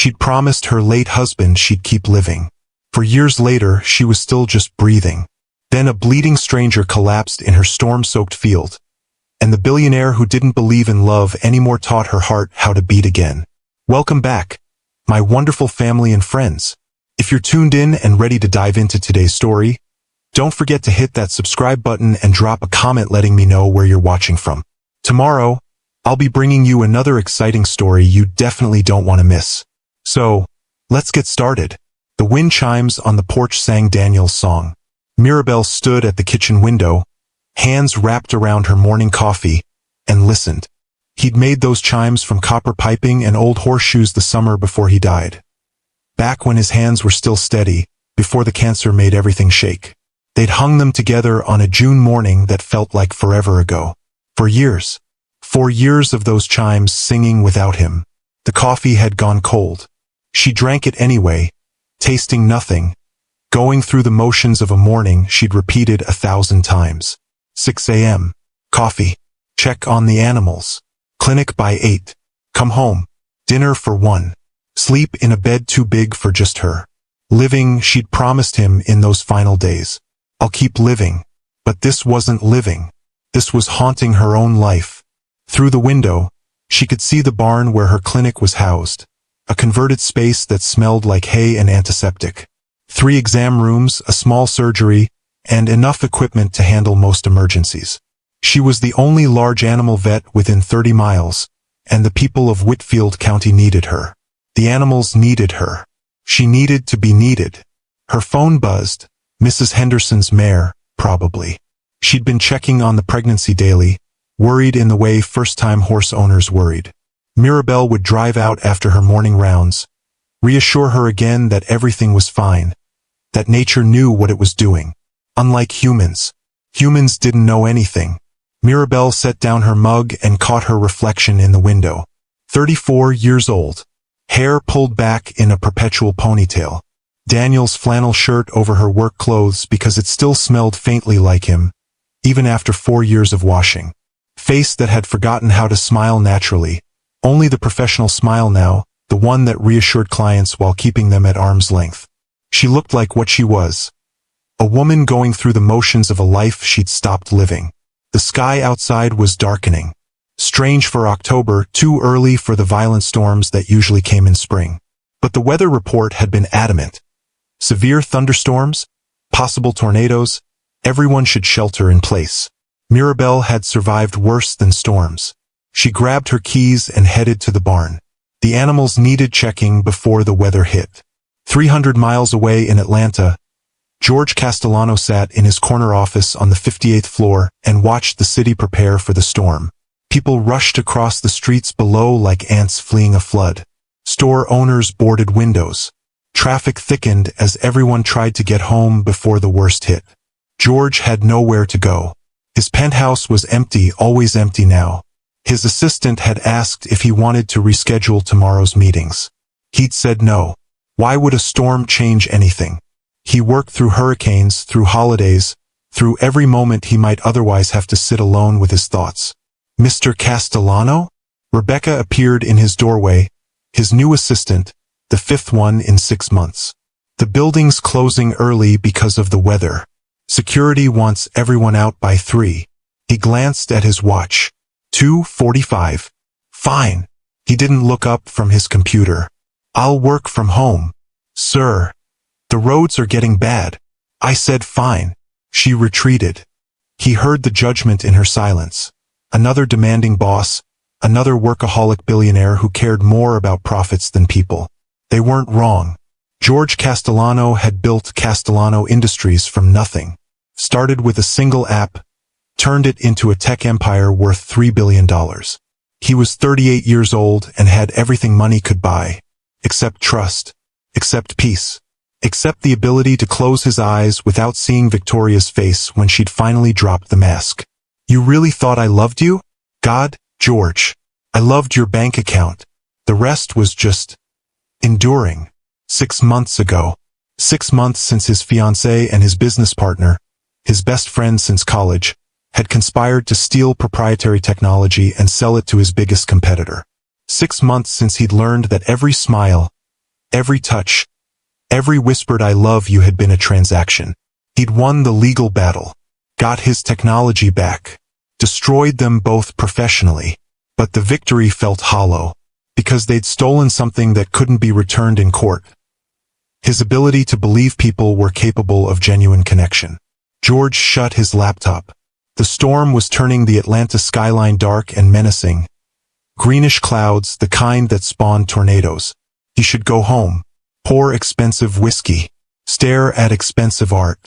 She'd promised her late husband she'd keep living. For years later, she was still just breathing. Then a bleeding stranger collapsed in her storm-soaked field. And the billionaire who didn't believe in love anymore taught her heart how to beat again. Welcome back, my wonderful family and friends. If you're tuned in and ready to dive into today's story, don't forget to hit that subscribe button and drop a comment letting me know where you're watching from. Tomorrow, I'll be bringing you another exciting story you definitely don't want to miss. So, let's get started. The wind chimes on the porch sang Daniel's song. Mirabelle stood at the kitchen window, hands wrapped around her morning coffee, and listened. He'd made those chimes from copper piping and old horseshoes the summer before he died. Back when his hands were still steady, before the cancer made everything shake. They'd hung them together on a June morning that felt like forever ago. For years of those chimes singing without him. The coffee had gone cold. She drank it anyway, tasting nothing, going through the motions of a morning she'd repeated 1,000 times. 6 a.m. Coffee. Check on the animals. Clinic by 8. Come home. Dinner for 1. Sleep in a bed too big for just her. Living, she'd promised him in those final days. I'll keep living. But this wasn't living. This was haunting her own life. Through the window, she could see the barn where her clinic was housed. A converted space that smelled like hay and antiseptic. 3 exam rooms, a small surgery, and enough equipment to handle most emergencies. She was the only large animal vet within 30 miles, and the people of Whitfield County needed her. The animals needed her. She needed to be needed. Her phone buzzed. Mrs. Henderson's mare, probably. She'd been checking on the pregnancy daily, worried in the way first-time horse owners worried. Mirabelle would drive out after her morning rounds, reassure her again that everything was fine, that nature knew what it was doing. Unlike humans. Humans didn't know anything. Mirabelle set down her mug and caught her reflection in the window. 34 years old. Hair pulled back in a perpetual ponytail. Daniel's flannel shirt over her work clothes because it still smelled faintly like him, even after 4 years of washing. Face that had forgotten how to smile naturally. Only the professional smile now, the one that reassured clients while keeping them at arm's length. She looked like what she was. A woman going through the motions of a life she'd stopped living. The sky outside was darkening. Strange for October, too early for the violent storms that usually came in spring. But the weather report had been adamant. Severe thunderstorms, possible tornadoes, everyone should shelter in place. Mirabelle had survived worse than storms. She grabbed her keys and headed to the barn. The animals needed checking before the weather hit. 300 miles away in Atlanta, George Castellano sat in his corner office on the 58th floor and watched the city prepare for the storm. People rushed across the streets below like ants fleeing a flood. Store owners boarded windows. Traffic thickened as everyone tried to get home before the worst hit. George had nowhere to go. His penthouse was empty, always empty now. His assistant had asked if he wanted to reschedule tomorrow's meetings. He'd said no. Why would a storm change anything? He worked through hurricanes, through holidays, through every moment he might otherwise have to sit alone with his thoughts. Mr. Castellano? Rebecca appeared in his doorway, his new assistant, the 5th one in 6 months. The building's closing early because of the weather. Security wants everyone out by 3. He glanced at his watch. 2:45. Fine. He didn't look up from his computer. I'll work from home. Sir. The roads are getting bad. I said fine. She retreated. He heard the judgment in her silence. Another demanding boss, another workaholic billionaire who cared more about profits than people. They weren't wrong. George Castellano had built Castellano Industries from nothing. Started with a single app, turned it into a tech empire worth $3 billion. He was 38 years old and had everything money could buy. Except trust. Except peace. Except the ability to close his eyes without seeing Victoria's face when she'd finally dropped the mask. You really thought I loved you? God, George. I loved your bank account. The rest was just enduring. 6 months ago. 6 months since his fiancée and his business partner, his best friend since college, had conspired to steal proprietary technology and sell it to his biggest competitor. 6 months since he'd learned that every smile, Every touch, every whispered "I love you" had been a transaction. He'd won the legal battle, got his technology back, destroyed them both professionally. But the victory felt hollow, because they'd stolen something that couldn't be returned in court. His ability to believe people were capable of genuine connection. George shut his laptop. The storm was turning the Atlanta skyline dark and menacing. Greenish clouds, the kind that spawned tornadoes. He should go home, pour expensive whiskey, stare at expensive art,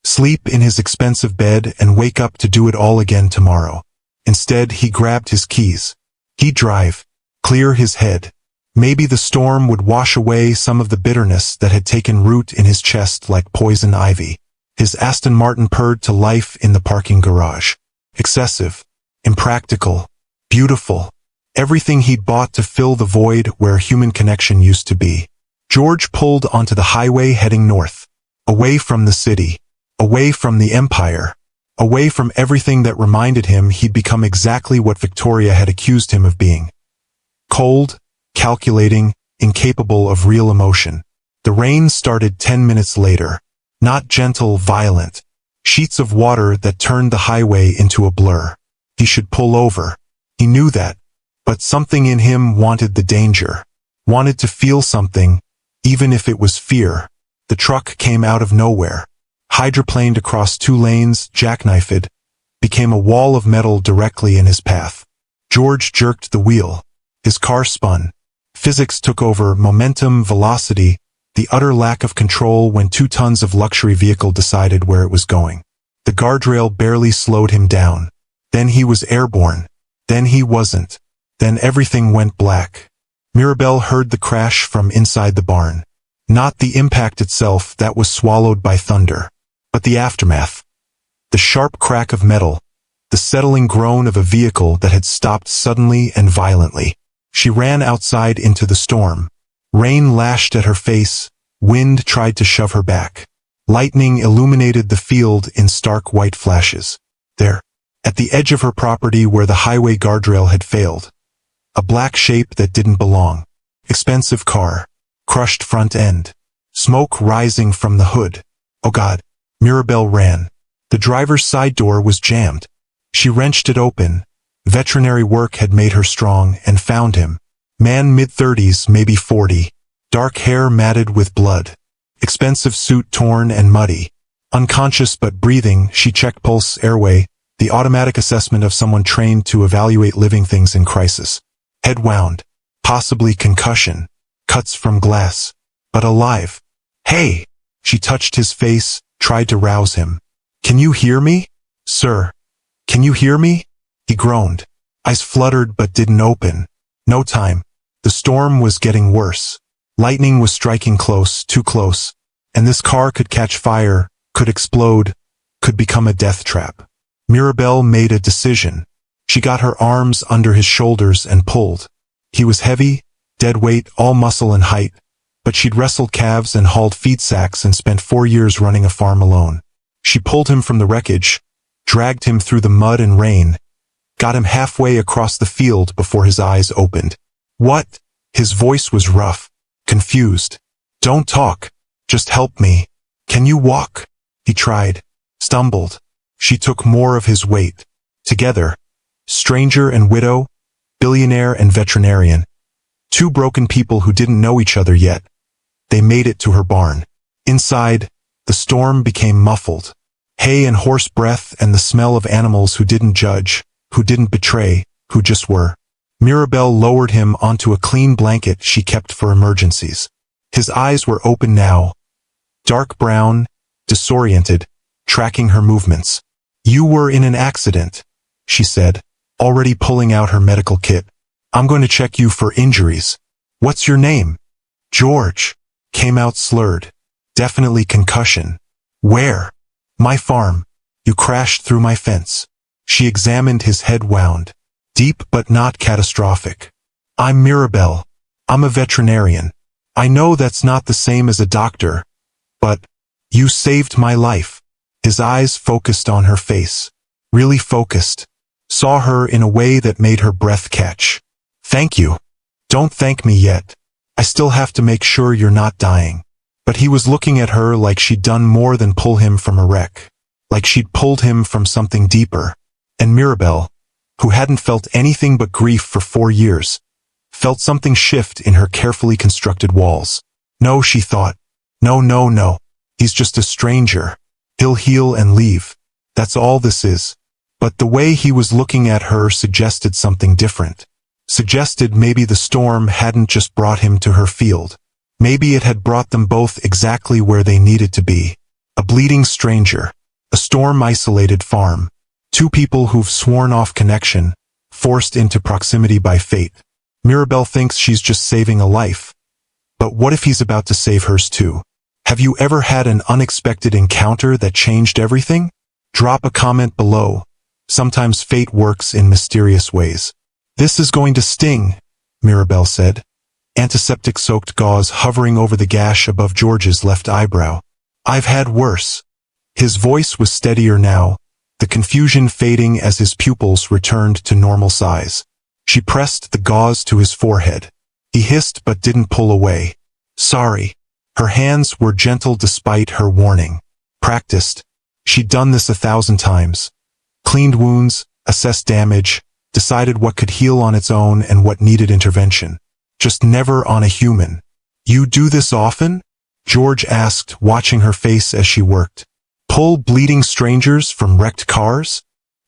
sleep in his expensive bed and wake up to do it all again tomorrow. Instead, he grabbed his keys. He'd drive, clear his head. Maybe the storm would wash away some of the bitterness that had taken root in his chest like poison ivy. His Aston Martin purred to life in the parking garage. Excessive, impractical, beautiful. Everything he'd bought to fill the void where human connection used to be. George pulled onto the highway heading north, away from the city, away from the empire, away from everything that reminded him he'd become exactly what Victoria had accused him of being. Cold, calculating, incapable of real emotion. The rain started 10 minutes later. Not gentle, violent. Sheets of water that turned the highway into a blur. He should pull over. He knew that. But something in him wanted the danger. Wanted to feel something, even if it was fear. The truck came out of nowhere. Hydroplaned across 2 lanes, jackknifed, became a wall of metal directly in his path. George jerked the wheel. His car spun. Physics took over, momentum, velocity, the utter lack of control when 2 tons of luxury vehicle decided where it was going. The guardrail barely slowed him down. Then he was airborne. Then he wasn't. Then everything went black. Mirabelle heard the crash from inside the barn. Not the impact itself that was swallowed by thunder, but the aftermath. The sharp crack of metal, the settling groan of a vehicle that had stopped suddenly and violently. She ran outside into the storm. Rain lashed at her face, wind tried to shove her back. Lightning illuminated the field in stark white flashes. There, at the edge of her property where the highway guardrail had failed, a black shape that didn't belong. Expensive car, crushed front end, smoke rising from the hood. Oh God, Mirabelle ran. The driver's side door was jammed. She wrenched it open. Veterinary work had made her strong and found him. Man mid-30s, maybe 40. Dark hair matted with blood. Expensive suit torn and muddy. Unconscious but breathing, she checked pulse, airway, the automatic assessment of someone trained to evaluate living things in crisis. Head wound. Possibly concussion. Cuts from glass. But alive. Hey! She touched his face, tried to rouse him. Can you hear me? Sir. Can you hear me? He groaned. Eyes fluttered but didn't open. No time. The storm was getting worse. Lightning was striking close, too close. And this car could catch fire, could explode, could become a death trap. Mirabelle made a decision. She got her arms under his shoulders and pulled. He was heavy, dead weight, all muscle and height, but she'd wrestled calves and hauled feed sacks and spent 4 years running a farm alone. She pulled him from the wreckage, dragged him through the mud and rain, got him halfway across the field before his eyes opened. What? His voice was rough, confused. Don't talk. Just help me. Can you walk? He tried, stumbled. She took more of his weight. Together, stranger and widow, billionaire and veterinarian. 2 broken people who didn't know each other yet. They made it to her barn. Inside, the storm became muffled. Hay and horse breath and the smell of animals who didn't judge, who didn't betray, who just were. Mirabelle lowered him onto a clean blanket she kept for emergencies. His eyes were open now. Dark brown, disoriented, tracking her movements. You were in an accident, she said, already pulling out her medical kit. I'm going to check you for injuries. What's your name? George. Came out slurred. Definitely concussion. Where? My farm. You crashed through my fence. She examined his head wound. Deep but not catastrophic. I'm Mirabelle. I'm a veterinarian. I know that's not the same as a doctor, but you saved my life. His eyes focused on her face. Really focused. Saw her in a way that made her breath catch. Thank you. Don't thank me yet. I still have to make sure you're not dying. But he was looking at her like she'd done more than pull him from a wreck. Like she'd pulled him from something deeper. And Mirabelle, who hadn't felt anything but grief for 4 years, felt something shift in her carefully constructed walls. No, she thought. No, no, no. He's just a stranger. He'll heal and leave. That's all this is. But the way he was looking at her suggested something different. Suggested maybe the storm hadn't just brought him to her field. Maybe it had brought them both exactly where they needed to be. A bleeding stranger. A storm-isolated farm. 2 people who've sworn off connection, forced into proximity by fate. Mirabelle thinks she's just saving a life. But what if he's about to save hers too? Have you ever had an unexpected encounter that changed everything? Drop a comment below. Sometimes fate works in mysterious ways. This is going to sting, Mirabelle said. Antiseptic-soaked gauze hovering over the gash above George's left eyebrow. I've had worse. His voice was steadier now, the confusion fading as his pupils returned to normal size. She pressed the gauze to his forehead. He hissed but didn't pull away. Sorry. Her hands were gentle despite her warning. Practiced. She'd done this 1,000 times. Cleaned wounds, assessed damage, decided what could heal on its own and what needed intervention. Just never on a human. You do this often? George asked, watching her face as she worked. Pull bleeding strangers from wrecked cars?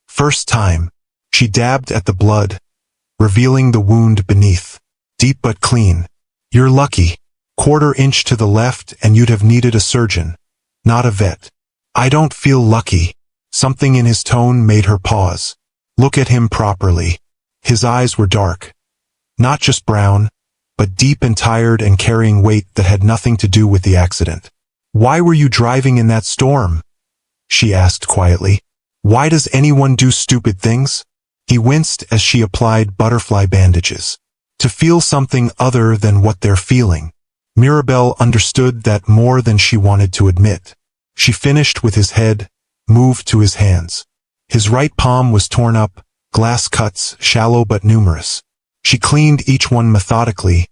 First time. She dabbed at the blood, revealing the wound beneath. Deep but clean. You're lucky. 1/4 inch to the left and you'd have needed a surgeon, not a vet. I don't feel lucky. Something in his tone made her pause. Look at him properly. His eyes were dark. Not just brown, but deep and tired and carrying weight that had nothing to do with the accident. Why were you driving in that storm? She asked quietly. Why does anyone do stupid things? He winced as she applied butterfly bandages. To feel something other than what they're feeling. Mirabelle understood that more than she wanted to admit. She finished with his head, moved to his hands. His right palm was torn up, glass cuts, shallow but numerous. She cleaned each one methodically,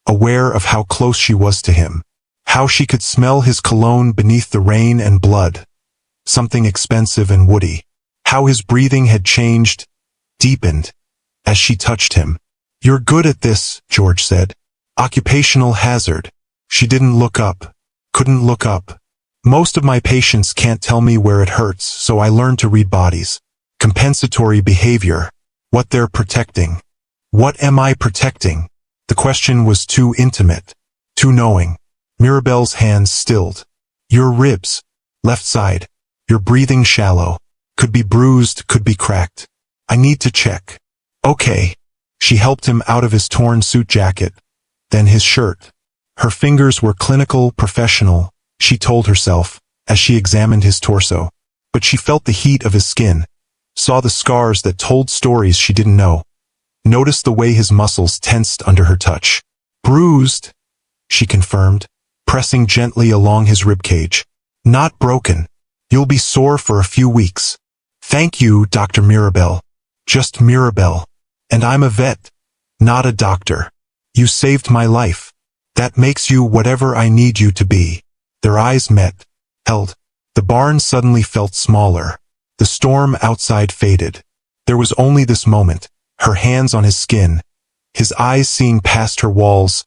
aware of how close she was to him. How she could smell his cologne beneath the rain and blood. Something expensive and woody. How his breathing had changed, deepened, as she touched him. You're good at this, George said. Occupational hazard. She didn't look up. Couldn't look up. Most of my patients can't tell me where it hurts, so I learned to read bodies. Compensatory behavior. What they're protecting. What am I protecting? The question was too intimate. Too knowing. Mirabelle's hands stilled. Your ribs. Left side. You're breathing shallow. Could be bruised, could be cracked. I need to check. Okay. She helped him out of his torn suit jacket. Then his shirt. Her fingers were clinical, professional, she told herself, as she examined his torso. But she felt the heat of his skin, saw the scars that told stories she didn't know, noticed the way his muscles tensed under her touch. Bruised, she confirmed, pressing gently along his ribcage. Not broken. You'll be sore for a few weeks. Thank you, Dr. Mirabelle. Just Mirabelle. And I'm a vet, not a doctor. You saved my life. That makes you whatever I need you to be. Their eyes met, held. The barn suddenly felt smaller. The storm outside faded. There was only this moment, her hands on his skin, his eyes seeing past her walls,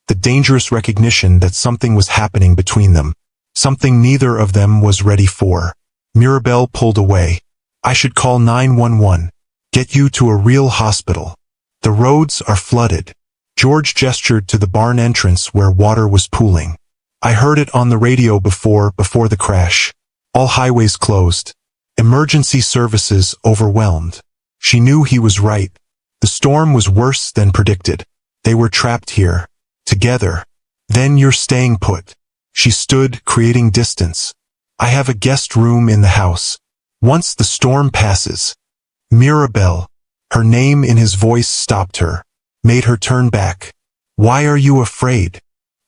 the dangerous recognition that something was happening between them, something neither of them was ready for. Mirabelle pulled away. I should call 911. Get you to a real hospital. The roads are flooded. George gestured to the barn entrance where water was pooling. I heard it on the radio before the crash. All highways closed. Emergency services overwhelmed. She knew he was right. The storm was worse than predicted. They were trapped here. Together. Then you're staying put. She stood, creating distance. I have a guest room in the house. Once the storm passes. Mirabelle. Her name in his voice stopped her. Made her turn back. Why are you afraid?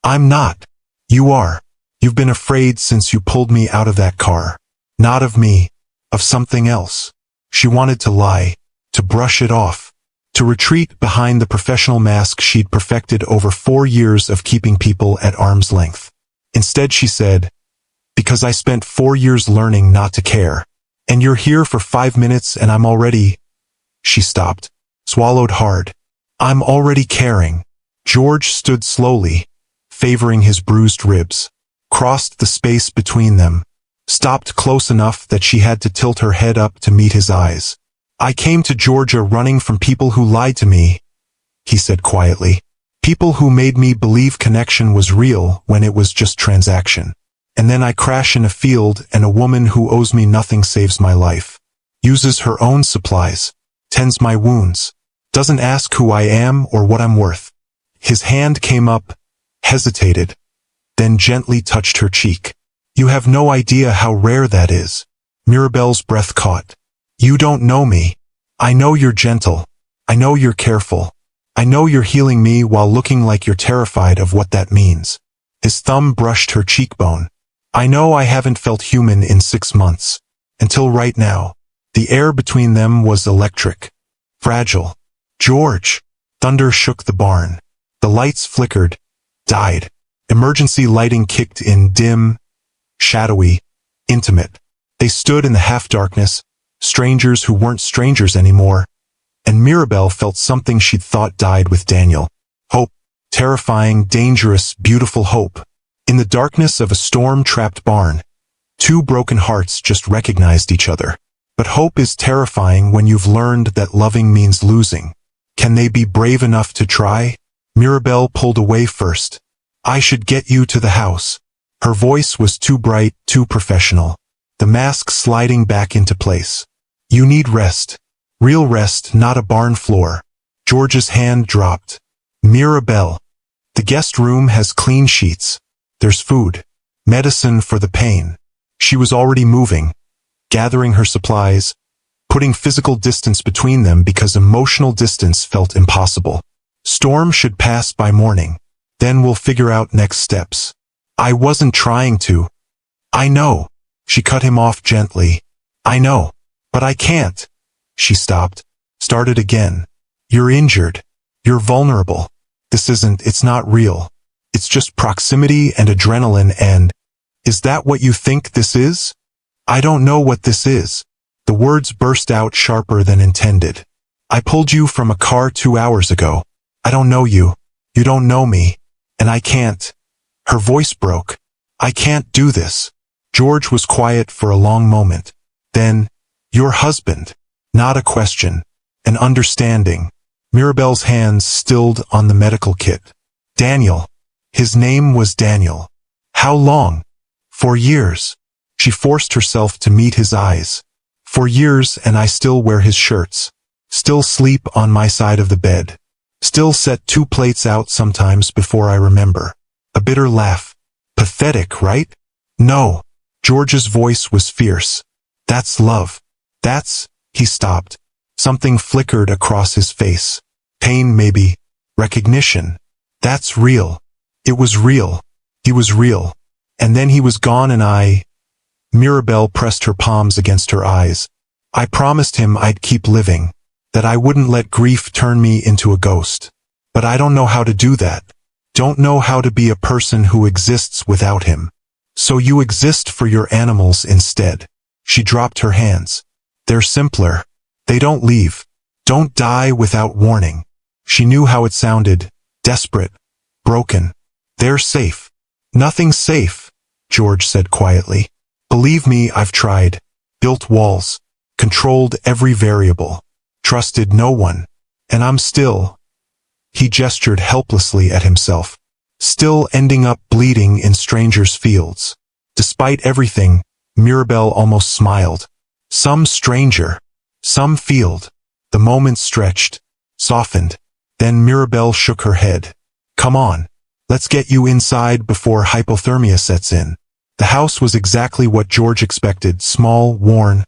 I'm not. You are. You've been afraid since you pulled me out of that car. Not of me. Of something else. She wanted to lie. To brush it off. to retreat behind the professional mask she'd perfected over 4 years of keeping people at arm's length. Instead, she said, "Because I spent 4 years learning not to care. And you're here for 5 minutes and I'm already—" She stopped, swallowed hard. "I'm already caring." George stood slowly, favoring his bruised ribs, crossed the space between them, stopped close enough that she had to tilt her head up to meet his eyes. "I came to Georgia running from people who lied to me," he said quietly. "People who made me believe connection was real when it was just transaction. And then I crash in a field and a woman who owes me nothing saves my life. Uses her own supplies. Tends my wounds. Doesn't ask who I am or what I'm worth." His hand came up, hesitated, then gently touched her cheek. "You have no idea how rare that is." Mirabelle's breath caught. "You don't know me. I know you're gentle. I know you're careful. I know you're healing me while looking like you're terrified of what that means." His thumb brushed her cheekbone. "I know I haven't felt human in 6 months. Until right now." The air between them was electric. Fragile. "George!" Thunder shook the barn. The lights flickered, died. Emergency lighting kicked in, dim, shadowy, intimate. They stood in the half-darkness, strangers who weren't strangers anymore, and Mirabelle felt something she'd thought died with Daniel. Hope. Terrifying, dangerous, beautiful hope. In the darkness of a storm-trapped barn, 2 broken hearts just recognized each other. But hope is terrifying when you've learned that loving means losing. Can they be brave enough to try? Mirabelle pulled away first. "I should get you to the house." Her voice was too bright, too professional. The mask sliding back into place. "You need rest. Real rest, not a barn floor." George's hand dropped. "Mirabelle, the guest room has clean sheets. There's food. Medicine for the pain." She was already moving, gathering her supplies, putting physical distance between them because emotional distance felt impossible. "Storm should pass by morning. Then we'll figure out next steps." "I wasn't trying to." "I know." She cut him off gently. "I know. But I can't." She stopped, started again. "You're injured. You're vulnerable. It's not real. It's just proximity and adrenaline and—" "Is that what you think this is?" "I don't know what this is." The words burst out sharper than intended. "I pulled you from a car 2 hours ago. I don't know you. You don't know me. And I can't." Her voice broke. "I can't do this." George was quiet for a long moment. Then, "Your husband." Not a question. An understanding. Mirabelle's hands stilled on the medical kit. "Daniel." His name was Daniel. "How long?" "4 years." She forced herself to meet his eyes. "4 years and I still wear his shirts. Still sleep on my side of the bed. Still set 2 plates out sometimes before I remember." A bitter laugh. "Pathetic, right?" "No." George's voice was fierce. "That's love. That's—" He stopped. Something flickered across his face. Pain, maybe. Recognition. "That's real." It was real. He was real. And then he was gone and I— Mirabelle pressed her palms against her eyes. "I promised him I'd keep living. That I wouldn't let grief turn me into a ghost. But I don't know how to do that. Don't know how to be a person who exists without him. So you exist for your animals instead." She dropped her hands. "They're simpler. They don't leave. Don't die without warning." She knew how it sounded. Desperate. Broken. "They're safe." "Nothing's safe," George said quietly. "Believe me, I've tried. Built walls. Controlled every variable. Trusted no one. And I'm still—" He gestured helplessly at himself. "Still ending up bleeding in strangers' fields." Despite everything, Mirabelle almost smiled. Some stranger. Some field. The moment stretched. Softened. Then Mirabelle shook her head. "Come on. Let's get you inside before hypothermia sets in." The house was exactly what George expected. Small, worn,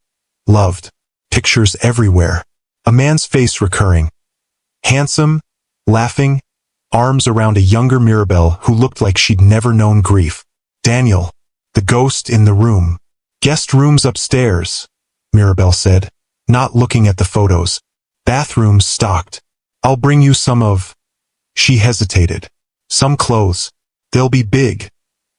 loved. Pictures everywhere. A man's face recurring. Handsome, laughing, arms around a younger Mirabelle who looked like she'd never known grief. Daniel, the ghost in the room. "Guest rooms upstairs," Mirabelle said, not looking at the photos. "Bathrooms stocked. I'll bring you some of—" She hesitated. "Some clothes. They'll be big,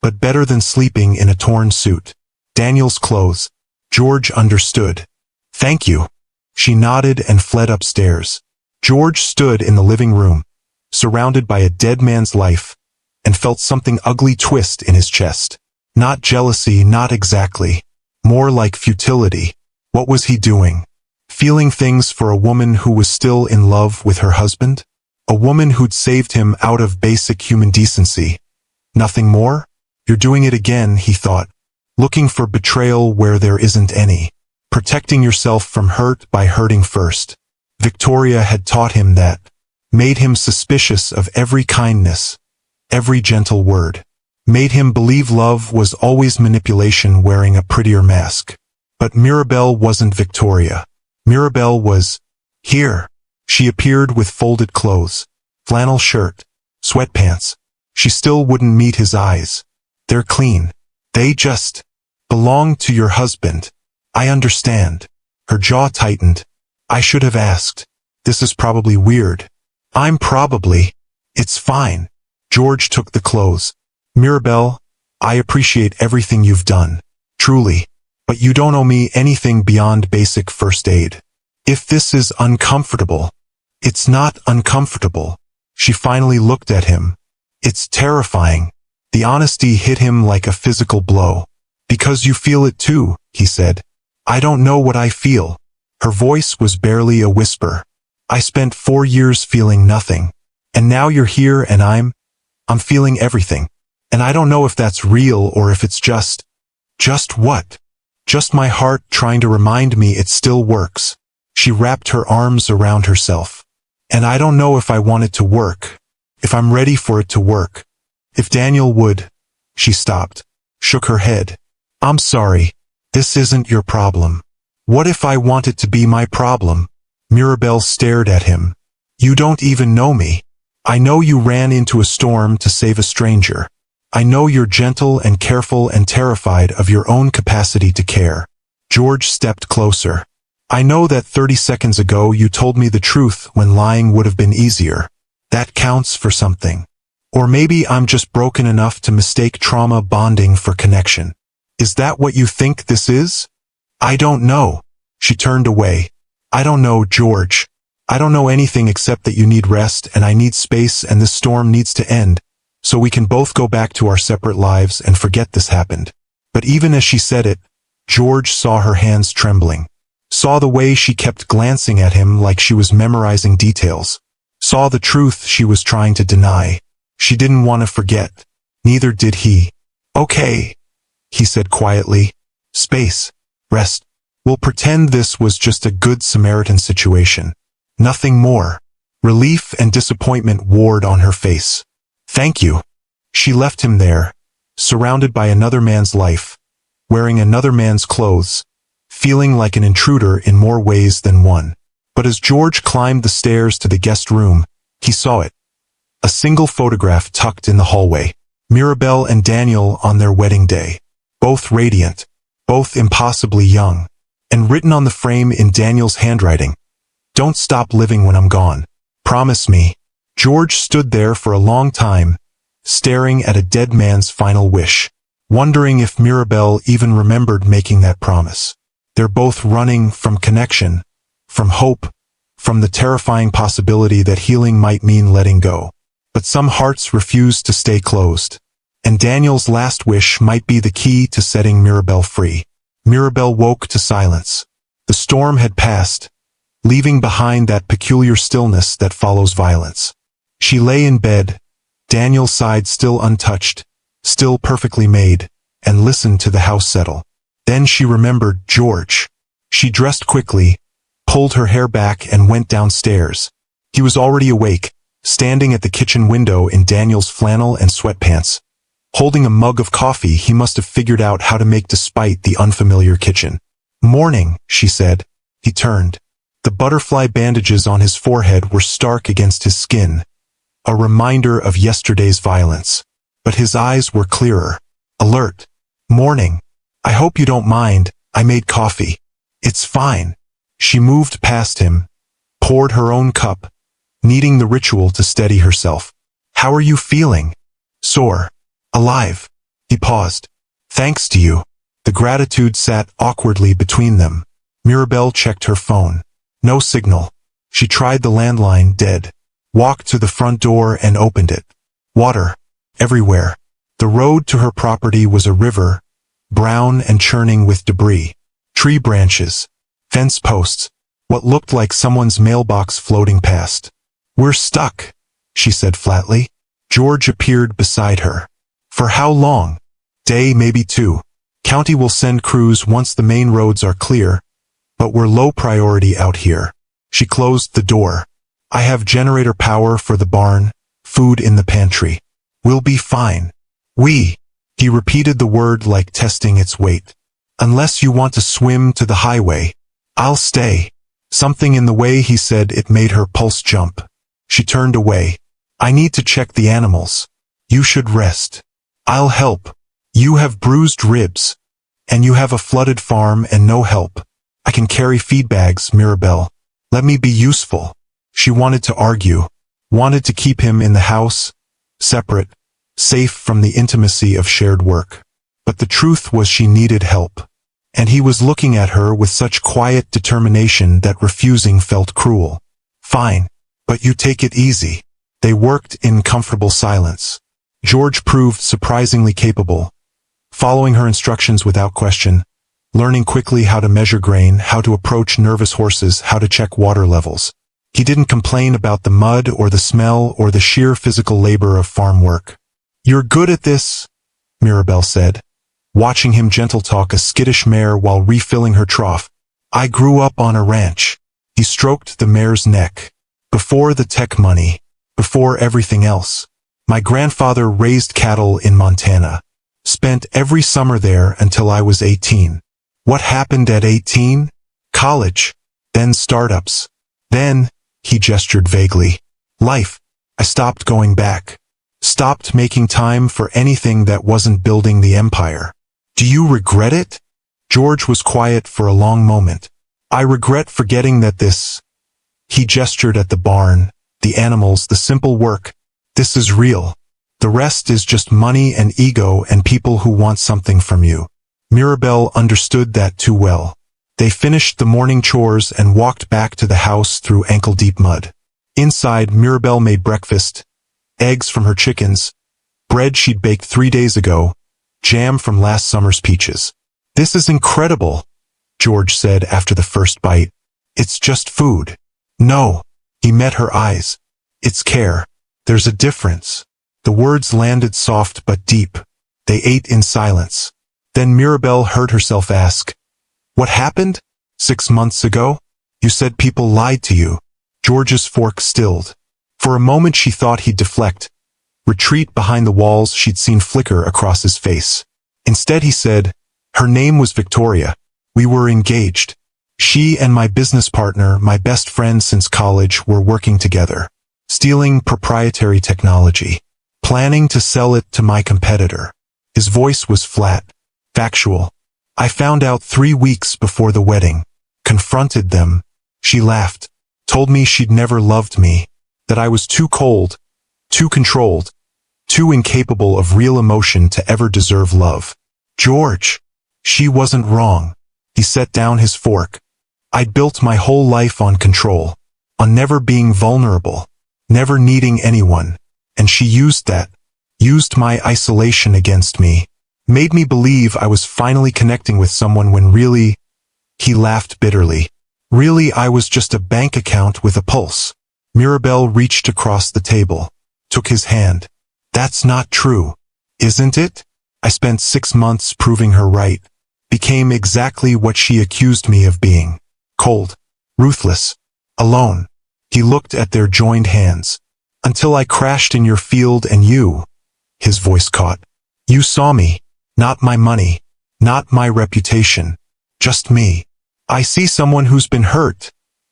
but better than sleeping in a torn suit." Daniel's clothes. George understood. "Thank you." She nodded and fled upstairs. George stood in the living room, surrounded by a dead man's life, and felt something ugly twist in his chest. Not jealousy, not exactly. More like futility. What was he doing? Feeling things for a woman who was still in love with her husband? A woman who'd saved him out of basic human decency. Nothing more? You're doing it again, he thought. Looking for betrayal where there isn't any. Protecting yourself from hurt by hurting first. Victoria had taught him that. Made him suspicious of every kindness, every gentle word. Made him believe love was always manipulation wearing a prettier mask. But Mirabelle wasn't Victoria. Mirabelle was here. She appeared with folded clothes, flannel shirt, sweatpants. She still wouldn't meet his eyes. They're clean. They just belong to your husband. I understand. Her jaw tightened. I should have asked. This is probably weird. It's fine. George took the clothes. Mirabelle, I appreciate everything you've done. Truly. But you don't owe me anything beyond basic first aid. If this is uncomfortable. It's not uncomfortable. She finally looked at him. It's terrifying. The honesty hit him like a physical blow. Because you feel it too, he said. I don't know what I feel. Her voice was barely a whisper. I spent 4 years feeling nothing. And now you're here and I'm feeling everything. And I don't know if that's real or if it's just what? Just my heart trying to remind me it still works. She wrapped her arms around herself. And I don't know if I want it to work. If I'm ready for it to work. If Daniel would. She stopped. Shook her head. I'm sorry. This isn't your problem. What if I want it to be my problem? Mirabelle stared at him. You don't even know me. I know you ran into a storm to save a stranger. I know you're gentle and careful and terrified of your own capacity to care. George stepped closer. I know that 30 seconds ago you told me the truth when lying would have been easier. That counts for something. Or maybe I'm just broken enough to mistake trauma bonding for connection. Is that what you think this is? I don't know. She turned away. I don't know, George. I don't know anything except that you need rest and I need space and this storm needs to end, so we can both go back to our separate lives and forget this happened. But even as she said it, George saw her hands trembling. Saw the way she kept glancing at him like she was memorizing details. Saw the truth she was trying to deny. She didn't want to forget. Neither did he. Okay, he said quietly. Space. Rest. We'll pretend this was just a good Samaritan situation. Nothing more. Relief and disappointment warred on her face. Thank you. She left him there, surrounded by another man's life, wearing another man's clothes, feeling like an intruder in more ways than one. But as George climbed the stairs to the guest room, he saw it. A single photograph tucked in the hallway. Mirabelle and Daniel on their wedding day. Both radiant, both impossibly young. And written on the frame in Daniel's handwriting. Don't stop living when I'm gone. Promise me. George stood there for a long time, staring at a dead man's final wish, wondering if Mirabelle even remembered making that promise. They're both running from connection, from hope, from the terrifying possibility that healing might mean letting go. But some hearts refuse to stay closed. And Daniel's last wish might be the key to setting Mirabelle free. Mirabelle woke to silence. The storm had passed, leaving behind that peculiar stillness that follows violence. She lay in bed, Daniel's side still untouched, still perfectly made, and listened to the house settle. Then she remembered George. She dressed quickly, pulled her hair back and went downstairs. He was already awake, standing at the kitchen window in Daniel's flannel and sweatpants. Holding a mug of coffee he must have figured out how to make despite the unfamiliar kitchen. Morning, she said. He turned. The butterfly bandages on his forehead were stark against his skin, a reminder of yesterday's violence. But his eyes were clearer, alert. Morning. I hope you don't mind, I made coffee. It's fine. She moved past him, poured her own cup, needing the ritual to steady herself. How are you feeling? Sore. Alive. He paused. Thanks to you. The gratitude sat awkwardly between them. Mirabelle checked her phone. No signal. She tried the landline, dead. Walked to the front door and opened it. Water. Everywhere. The road to her property was a river, brown and churning with debris. Tree branches. Fence posts. What looked like someone's mailbox floating past. We're stuck, she said flatly. George appeared beside her. For how long? Day, maybe 2. County will send crews once the main roads are clear, but we're low priority out here. She closed the door. I have generator power for the barn, food in the pantry. We'll be fine. He repeated the word like testing its weight. Unless you want to swim to the highway, I'll stay. Something in the way he said it made her pulse jump. She turned away. I need to check the animals. You should rest. I'll help. You have bruised ribs. And you have a flooded farm and no help. I can carry feed bags, Mirabelle. Let me be useful. She wanted to argue. Wanted to keep him in the house, separate, safe from the intimacy of shared work. But the truth was she needed help. And he was looking at her with such quiet determination that refusing felt cruel. Fine. But you take it easy. They worked in comfortable silence. George proved surprisingly capable, following her instructions without question, learning quickly how to measure grain, how to approach nervous horses, how to check water levels. He didn't complain about the mud or the smell or the sheer physical labor of farm work. You're good at this, Mirabelle said, watching him gentle talk a skittish mare while refilling her trough. I grew up on a ranch. He stroked the mare's neck. Before the tech money, before everything else. My grandfather raised cattle in Montana. Spent every summer there until I was 18. What happened at 18? College. Then startups. Then, he gestured vaguely. Life. I stopped going back. Stopped making time for anything that wasn't building the empire. Do you regret it? George was quiet for a long moment. I regret forgetting that this. He gestured at the barn, the animals, the simple work. This is real. The rest is just money and ego and people who want something from you. Mirabelle understood that too well. They finished the morning chores and walked back to the house through ankle-deep mud. Inside, Mirabelle made breakfast, eggs from her chickens, bread she'd baked 3 days ago, jam from last summer's peaches. This is incredible, George said after the first bite. It's just food. No. He met her eyes. It's care. There's a difference. The words landed soft but deep. They ate in silence. Then Mirabelle heard herself ask, What happened? 6 months ago? You said people lied to you. George's fork stilled. For a moment she thought he'd deflect, retreat behind the walls she'd seen flicker across his face. Instead he said, Her name was Victoria. We were engaged. She and my business partner, my best friend since college, were working together, stealing proprietary technology, planning to sell it to my competitor. His voice was flat, factual. I found out 3 weeks before the wedding. Confronted them. She laughed. Told me she'd never loved me. That I was too cold, too controlled, too incapable of real emotion to ever deserve love. George. She wasn't wrong. He set down his fork. I'd built my whole life on control, on never being vulnerable, never needing anyone. And she used that, used my isolation against me, made me believe I was finally connecting with someone when really, he laughed bitterly. Really, I was just a bank account with a pulse. Mirabelle reached across the table, took his hand. That's not true, isn't it? I spent 6 months proving her right, became exactly what she accused me of being. Cold, ruthless, alone. He looked at their joined hands. Until I crashed in your field and you, his voice caught. You saw me, not my money, not my reputation, just me. I see someone who's been hurt,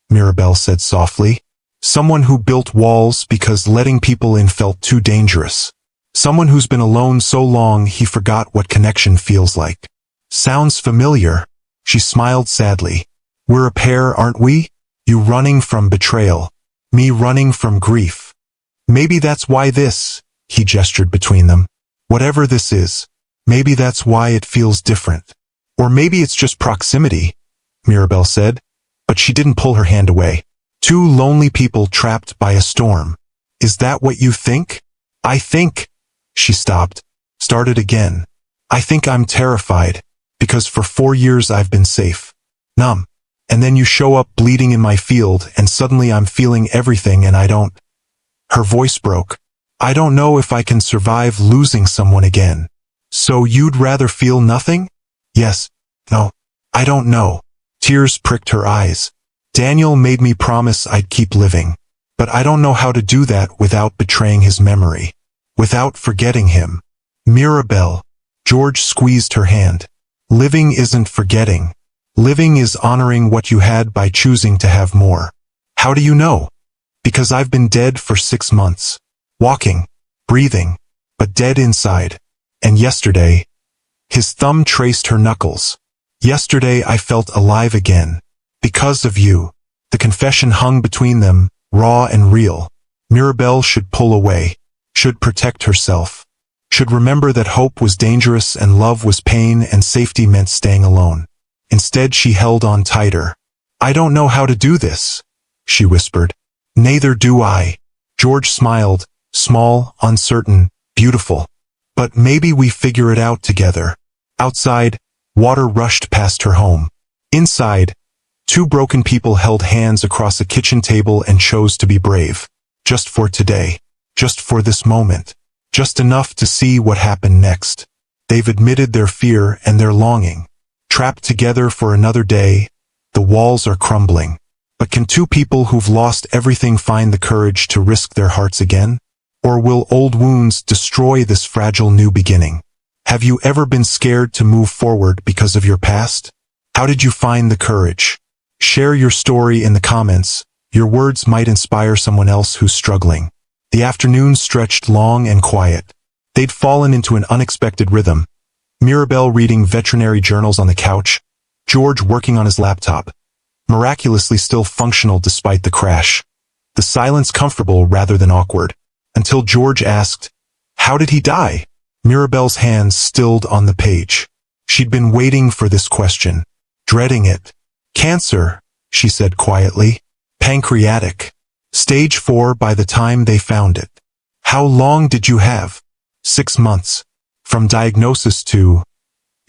Mirabelle said softly. Someone who built walls because letting people in felt too dangerous. Someone who's been alone so long he forgot what connection feels like. Sounds familiar. She smiled sadly. We're a pair, aren't we? You running from betrayal. Me running from grief. Maybe that's why he gestured between them. Whatever this is, maybe that's why it feels different. Or maybe it's just proximity, Mirabelle said, but she didn't pull her hand away. Two lonely people trapped by a storm. Is that what you think? I think. She stopped, started again. I think I'm terrified, because for 4 years I've been safe. Numb. And then you show up bleeding in my field and suddenly I'm feeling everything and I don't. Her voice broke. I don't know if I can survive losing someone again. So you'd rather feel nothing? Yes. No. I don't know. Tears pricked her eyes. Daniel made me promise I'd keep living. But I don't know how to do that without betraying his memory. Without forgetting him. Mirabelle. George squeezed her hand. Living isn't forgetting. Living is honoring what you had by choosing to have more. How do you know? Because I've been dead for 6 months. Walking, breathing, but dead inside. And yesterday, his thumb traced her knuckles. Yesterday I felt alive again. Because of you. The confession hung between them, raw and real. Mirabelle should pull away. Should protect herself. Should remember that hope was dangerous and love was pain and safety meant staying alone. Instead she held on tighter. I don't know how to do this, she whispered. Neither do I. George smiled, small, uncertain, beautiful. But maybe we figure it out together. Outside, water rushed past her home. Inside, 2 broken people held hands across a kitchen table and chose to be brave. Just for today. Just for this moment. Just enough to see what happened next. They've admitted their fear and their longing. Trapped together for another day, the walls are crumbling. But can 2 people who've lost everything find the courage to risk their hearts again? Or will old wounds destroy this fragile new beginning? Have you ever been scared to move forward because of your past? How did you find the courage? Share your story in the comments. Your words might inspire someone else who's struggling. The afternoon stretched long and quiet. They'd fallen into an unexpected rhythm. Mirabelle reading veterinary journals on the couch, George working on his laptop, miraculously still functional despite the crash. The silence comfortable rather than awkward, until George asked, "How did he die?" Mirabelle's hands stilled on the page. She'd been waiting for this question, dreading it. "Cancer," she said quietly. "Pancreatic. Stage 4 by the time they found it." "How long did you have?" 6 months. From diagnosis to...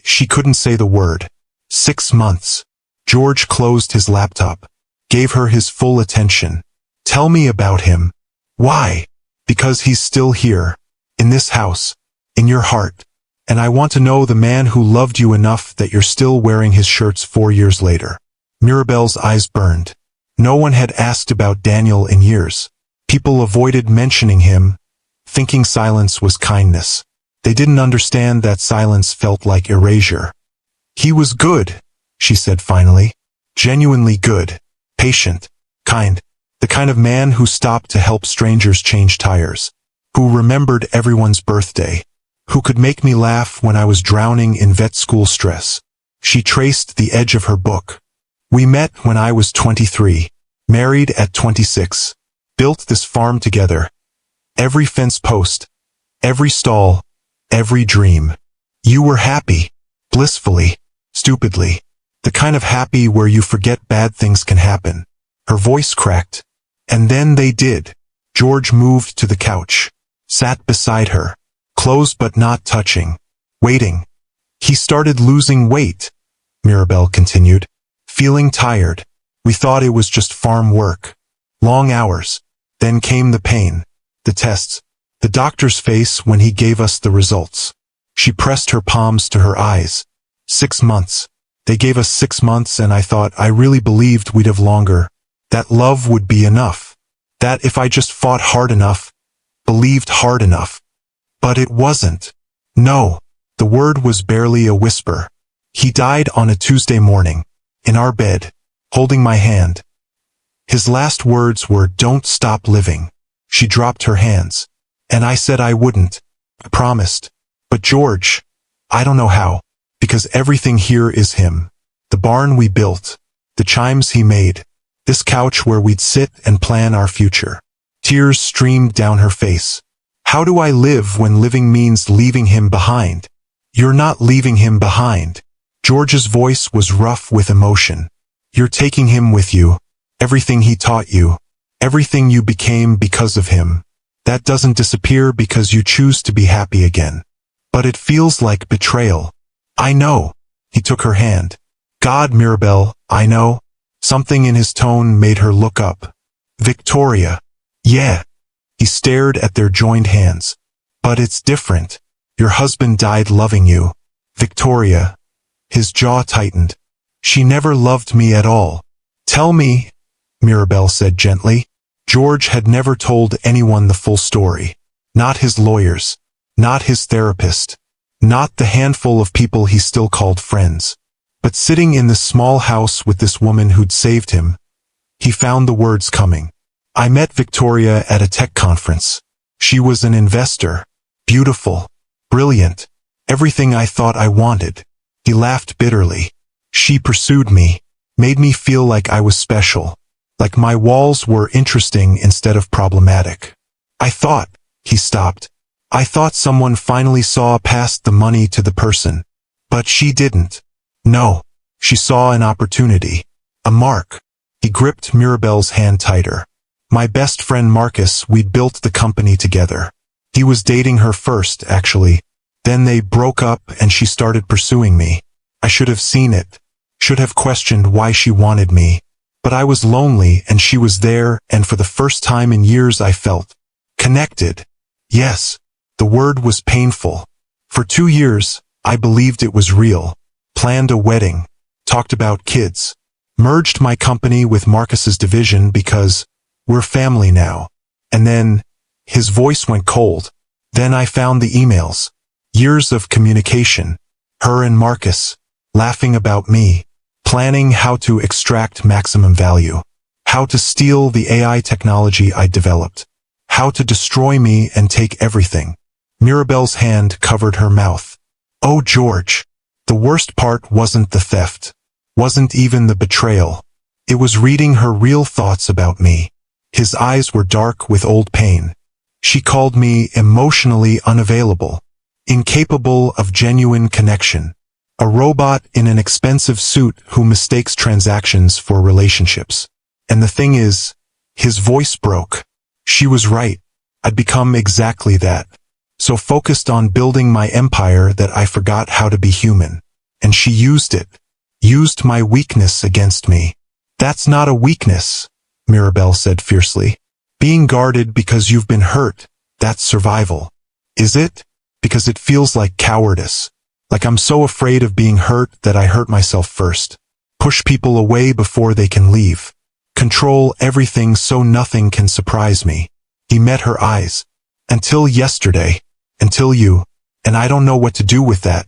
She couldn't say the word. 6 months. George closed his laptop. Gave her his full attention. "Tell me about him." "Why?" "Because he's still here. In this house. In your heart. And I want to know the man who loved you enough that you're still wearing his shirts 4 years later." Mirabelle's eyes burned. No one had asked about Daniel in years. People avoided mentioning him, thinking silence was kindness. They didn't understand that silence felt like erasure. "He was good," she said finally. "Genuinely good. Patient. Kind. The kind of man who stopped to help strangers change tires. Who remembered everyone's birthday. Who could make me laugh when I was drowning in vet school stress." She traced the edge of her book. "We met when I was 23. Married at 26. Built this farm together. Every fence post. Every stall. Every dream. You were happy. Blissfully. Stupidly. The kind of happy where you forget bad things can happen." Her voice cracked. "And then they did." George moved to the couch. Sat beside her. Close but not touching. Waiting. "He started losing weight," Mirabelle continued. "Feeling tired. We thought it was just farm work. Long hours. Then came the pain. The tests. The doctor's face when he gave us the results." She pressed her palms to her eyes. 6 months. They gave us 6 months and I thought I really believed we'd have longer. That love would be enough. That if I just fought hard enough, believed hard enough. But it wasn't. No. The word was barely a whisper. He died on a Tuesday morning. In our bed. Holding my hand. His last words were, "Don't stop living." She dropped her hands. "And I said I wouldn't. I promised. But George, I don't know how. Because everything here is him. The barn we built. The chimes he made. This couch where we'd sit and plan our future. Tears streamed down her face. How do I live when living means leaving him behind? You're not leaving him behind. George's voice was rough with emotion. You're taking him with you. Everything he taught you. Everything you became because of him. That doesn't disappear because you choose to be happy again. But it feels like betrayal. I know. He took her hand. God, Mirabelle, I know. Something in his tone made her look up. Victoria. Yeah. He stared at their joined hands. But it's different. Your husband died loving you. Victoria. His jaw tightened. She never loved me at all. Tell me, Mirabelle said gently. George had never told anyone the full story. Not his lawyers. Not his therapist. Not the handful of people he still called friends. But sitting in this small house with this woman who'd saved him, he found the words coming. I met Victoria at a tech conference. She was an investor. Beautiful. Brilliant. Everything I thought I wanted. He laughed bitterly. She pursued me. Made me feel like I was special. Like my walls were interesting instead of problematic. I thought, he stopped. I thought someone finally saw past the money to the person. But she didn't. No. She saw an opportunity. A mark. He gripped Mirabelle's hand tighter. My best friend Marcus, we'd built the company together. He was dating her first, actually. Then they broke up and she started pursuing me. I should have seen it. Should have questioned why she wanted me. But I was lonely and she was there, and for the first time in years I felt connected. Yes. The word was painful. For 2 years, I believed it was real. Planned a wedding. Talked about kids. Merged my company with Marcus's division because we're family now. And then, his voice went cold. Then I found the emails. Years of communication. Her and Marcus. Laughing about me. Planning how to extract maximum value. How to steal the AI technology I developed. How to destroy me and take everything. Mirabelle's hand covered her mouth. Oh, George. The worst part wasn't the theft. Wasn't even the betrayal. It was reading her real thoughts about me. His eyes were dark with old pain. She called me emotionally unavailable. Incapable of genuine connection. A robot in an expensive suit who mistakes transactions for relationships. And the thing is, his voice broke. She was right. I'd become exactly that. So focused on building my empire that I forgot how to be human. And she used it. Used my weakness against me. That's not a weakness, Mirabelle said fiercely. Being guarded because you've been hurt, that's survival. Is it? Because it feels like cowardice. Like I'm so afraid of being hurt that I hurt myself first. Push people away before they can leave. Control everything so nothing can surprise me. He met her eyes. Until yesterday. Until you. And I don't know what to do with that.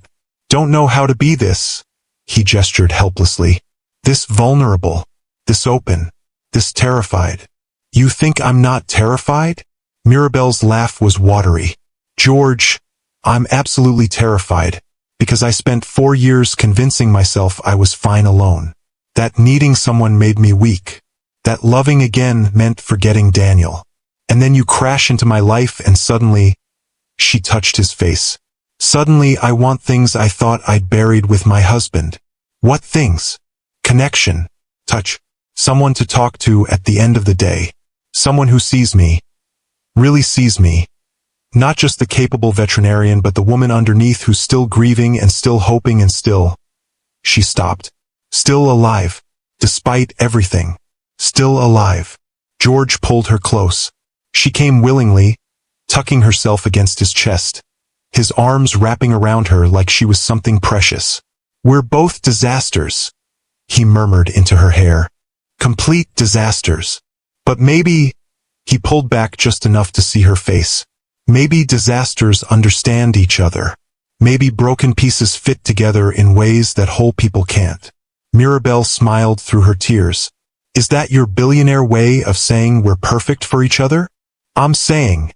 Don't know how to be this. He gestured helplessly. This vulnerable. This open. This terrified. You think I'm not terrified? Mirabelle's laugh was watery. George, I'm absolutely terrified. Because I spent 4 years convincing myself I was fine alone. That needing someone made me weak. That loving again meant forgetting Daniel. And then you crash into my life and suddenly, she touched his face. Suddenly I want things I thought I'd buried with my husband. What things? Connection. Touch. Someone to talk to at the end of the day. Someone who sees me. Really sees me. Not just the capable veterinarian but the woman underneath who's still grieving and still hoping and still. She stopped. Still alive. Despite everything. Still alive. George pulled her close. She came willingly, tucking herself against his chest. His arms wrapping around her like she was something precious. We're both disasters, he murmured into her hair. Complete disasters. But maybe, he pulled back just enough to see her face. Maybe disasters understand each other. Maybe broken pieces fit together in ways that whole people can't. Mirabelle smiled through her tears. Is that your billionaire way of saying we're perfect for each other? I'm saying.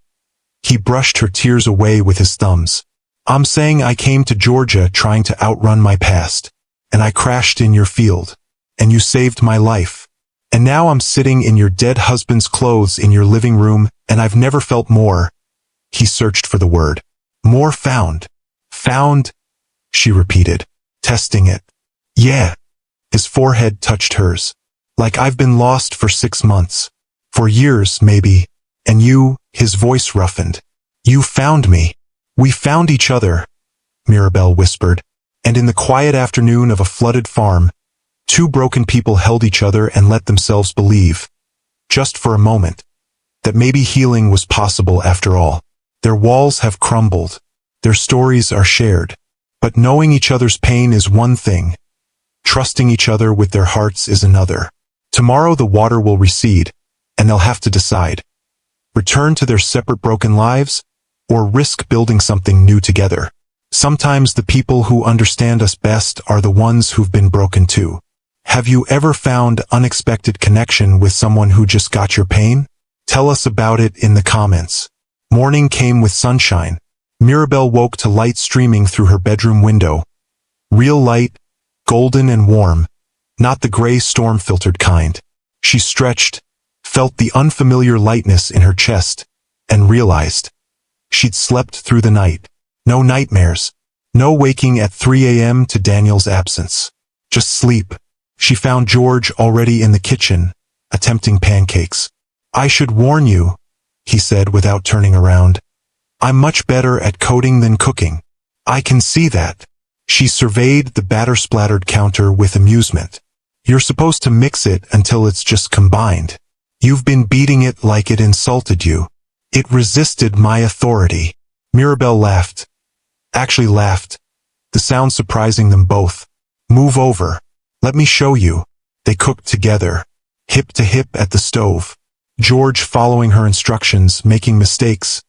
He brushed her tears away with his thumbs. I'm saying I came to Georgia trying to outrun my past. And I crashed in your field. And you saved my life. And now I'm sitting in your dead husband's clothes in your living room, and I've never felt more. He searched for the word. More found. Found, she repeated, testing it. Yeah. His forehead touched hers. Like I've been lost for 6 months. For years, maybe. And you, his voice roughened. You found me. We found each other, Mirabelle whispered. And in the quiet afternoon of a flooded farm, 2 broken people held each other and let themselves believe, just for a moment, that maybe healing was possible after all. Their walls have crumbled. Their stories are shared. But knowing each other's pain is one thing. Trusting each other with their hearts is another. Tomorrow the water will recede, and they'll have to decide. Return to their separate broken lives, or risk building something new together. Sometimes the people who understand us best are the ones who've been broken too. Have you ever found unexpected connection with someone who just got your pain? Tell us about it in the comments. Morning came with sunshine. Mirabelle woke to light streaming through her bedroom window. Real light, golden and warm, not the gray storm-filtered kind. She stretched, felt the unfamiliar lightness in her chest, and realized she'd slept through the night. No nightmares. No waking at 3 a.m. to Daniel's absence. Just sleep. She found George already in the kitchen, attempting pancakes. I should warn you, he said without turning around. I'm much better at coding than cooking. I can see that. She surveyed the batter-splattered counter with amusement. You're supposed to mix it until it's just combined. You've been beating it like it insulted you. It resisted my authority. Mirabelle laughed. Actually laughed, the sound surprising them both. Move over. Let me show you. They cooked together, hip to hip at the stove. George following her instructions, making mistakes,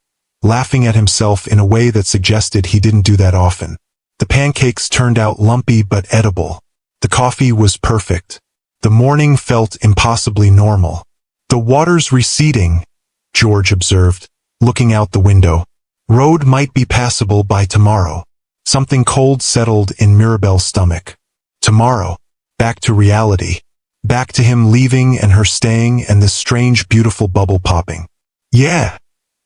laughing at himself in a way that suggested he didn't do that often. The pancakes turned out lumpy but edible. The coffee was perfect. The morning felt impossibly normal. The water's receding, George observed, looking out the window. Road might be passable by tomorrow. Something cold settled in Mirabelle's stomach. Tomorrow. Back to reality. Back to him leaving and her staying and this strange beautiful bubble popping. Yeah,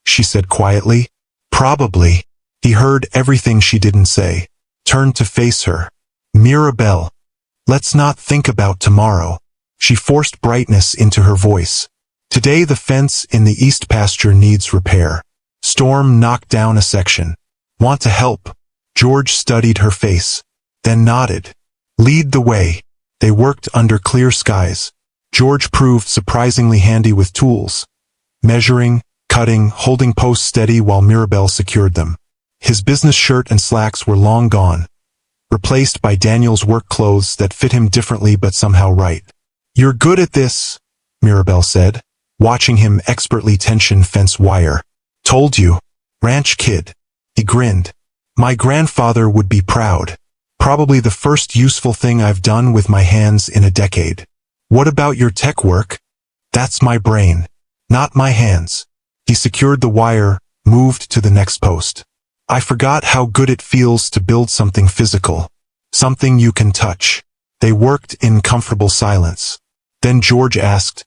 she said quietly. Probably. He heard everything she didn't say. Turned to face her. Mirabelle. Let's not think about tomorrow. She forced brightness into her voice. Today the fence in the east pasture needs repair. Storm knocked down a section. Want to help? George studied her face, then nodded. Lead the way. They worked under clear skies. George proved surprisingly handy with tools. Measuring, cutting, holding posts steady while Mirabelle secured them. His business shirt and slacks were long gone, replaced by Daniel's work clothes that fit him differently but somehow right. You're good at this, Mirabelle said, watching him expertly tension fence wire. Told you. Ranch kid. He grinned. My grandfather would be proud. Probably the first useful thing I've done with my hands in a decade. What about your tech work? That's my brain, not my hands. He secured the wire, moved to the next post. I forgot how good it feels to build something physical. Something you can touch. They worked in comfortable silence. Then George asked,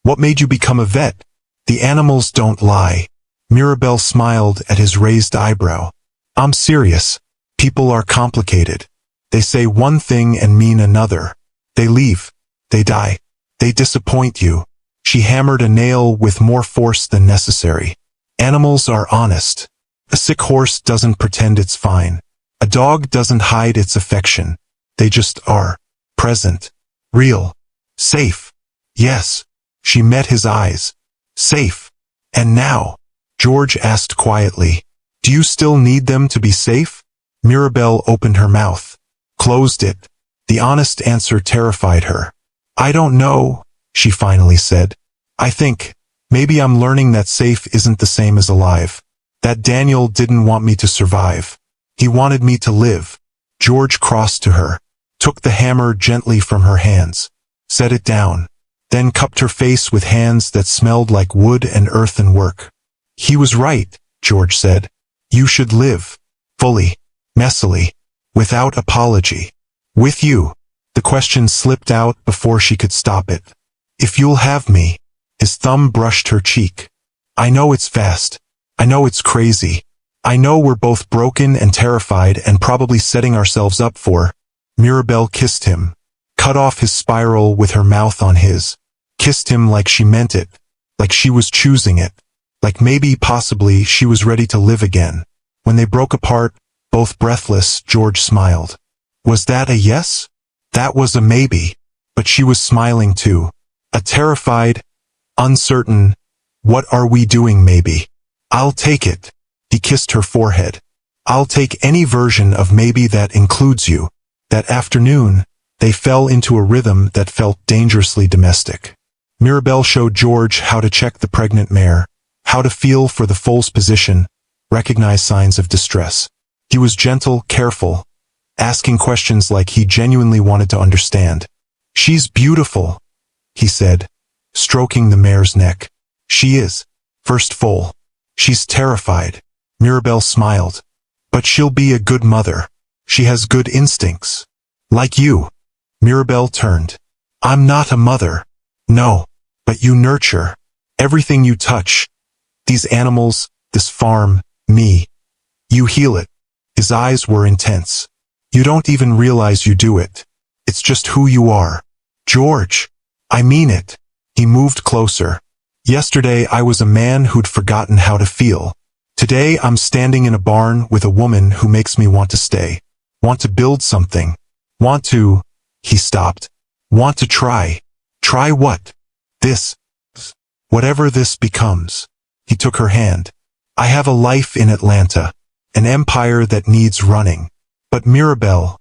What made you become a vet? The animals don't lie. Mirabelle smiled at his raised eyebrow. I'm serious. People are complicated. They say one thing and mean another. They leave. They die. They disappoint you. She hammered a nail with more force than necessary. Animals are honest. A sick horse doesn't pretend it's fine. A dog doesn't hide its affection. They just are. Present. Real. Safe. Yes. She met his eyes. Safe. And now? George asked quietly. Do you still need them to be safe? Mirabelle opened her mouth. Closed it. The honest answer terrified her. I don't know, she finally said. I think, maybe I'm learning that safe isn't the same as alive. That Daniel didn't want me to survive. He wanted me to live. George crossed to her, took the hammer gently from her hands, set it down, then cupped her face with hands that smelled like wood and earthenwork. He was right, George said. You should live. Fully. Messily. Without apology. With you. The question slipped out before she could stop it. If you'll have me. His thumb brushed her cheek. I know it's fast. I know it's crazy. I know we're both broken and terrified and probably setting ourselves up for. Mirabelle kissed him. Cut off his spiral with her mouth on his. Kissed him like she meant it. Like she was choosing it. Like maybe, possibly, she was ready to live again. When they broke apart, both breathless, George smiled. Was that a yes? That was a maybe. But she was smiling too. A terrified, uncertain, what are we doing maybe? I'll take it. He kissed her forehead. I'll take any version of maybe that includes you. That afternoon, they fell into a rhythm that felt dangerously domestic. Mirabelle showed George how to check the pregnant mare, how to feel for the foal's position, recognize signs of distress. He was gentle, careful, asking questions like he genuinely wanted to understand. She's beautiful, he said, stroking the mare's neck. She is. First foal. She's terrified. Mirabelle smiled. But she'll be a good mother. She has good instincts. Like you. Mirabelle turned. I'm not a mother. No. But you nurture. Everything you touch. These animals, this farm, me. You heal it. His eyes were intense. You don't even realize you do it. It's just who you are. George. I mean it. He moved closer. Yesterday I was a man who'd forgotten how to feel. Today I'm standing in a barn with a woman who makes me want to stay. Want to build something. Want to... He stopped. Want to try. Try what? This. Whatever this becomes. He took her hand. I have a life in Atlanta. An empire that needs running. But Mirabelle...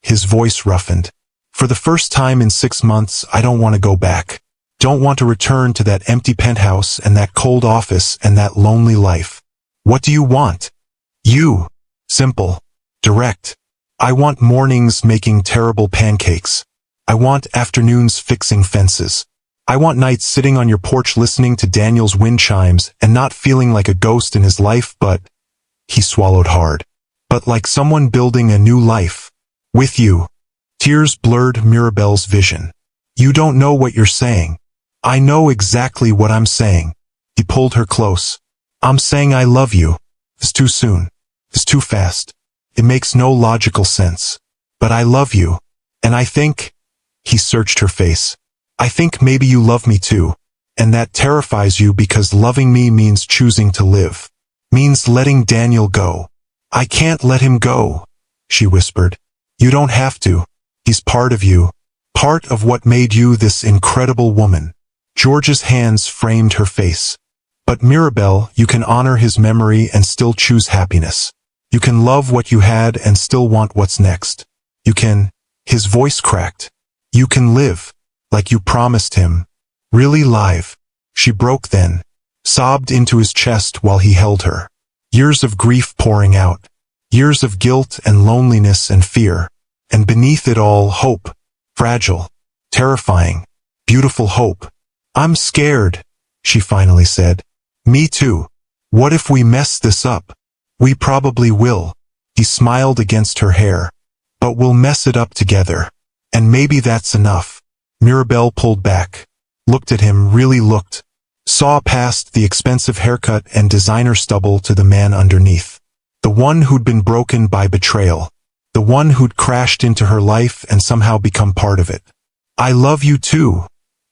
His voice roughened. For the first time in 6 months I don't want to go back. Don't want to return to that empty penthouse and that cold office and that lonely life. What do you want? You. Simple. Direct. I want mornings making terrible pancakes. I want afternoons fixing fences. I want nights sitting on your porch listening to Daniel's wind chimes and not feeling like a ghost in his life but... He swallowed hard. But like someone building a new life. With you. Tears blurred Mirabelle's vision. You don't know what you're saying. I know exactly what I'm saying. He pulled her close. I'm saying I love you. It's too soon. It's too fast. It makes no logical sense. But I love you. And I think... He searched her face. I think maybe you love me too. And that terrifies you because loving me means choosing to live. Means letting Daniel go. I can't let him go, she whispered. You don't have to. He's part of you. Part of what made you this incredible woman. George's hands framed her face. But Mirabelle, you can honor his memory and still choose happiness. You can love what you had and still want what's next. You can... His voice cracked. You can live. Like you promised him. Really live. She broke then. Sobbed into his chest while he held her. Years of grief pouring out. Years of guilt and loneliness and fear. And beneath it all, hope. Fragile. Terrifying. Beautiful hope. I'm scared, she finally said. Me too. What if we mess this up? We probably will. He smiled against her hair. But we'll mess it up together. And maybe that's enough. Mirabelle pulled back. Looked at him, really looked. Saw past the expensive haircut and designer stubble to the man underneath. The one who'd been broken by betrayal. The one who'd crashed into her life and somehow become part of it. I love you too,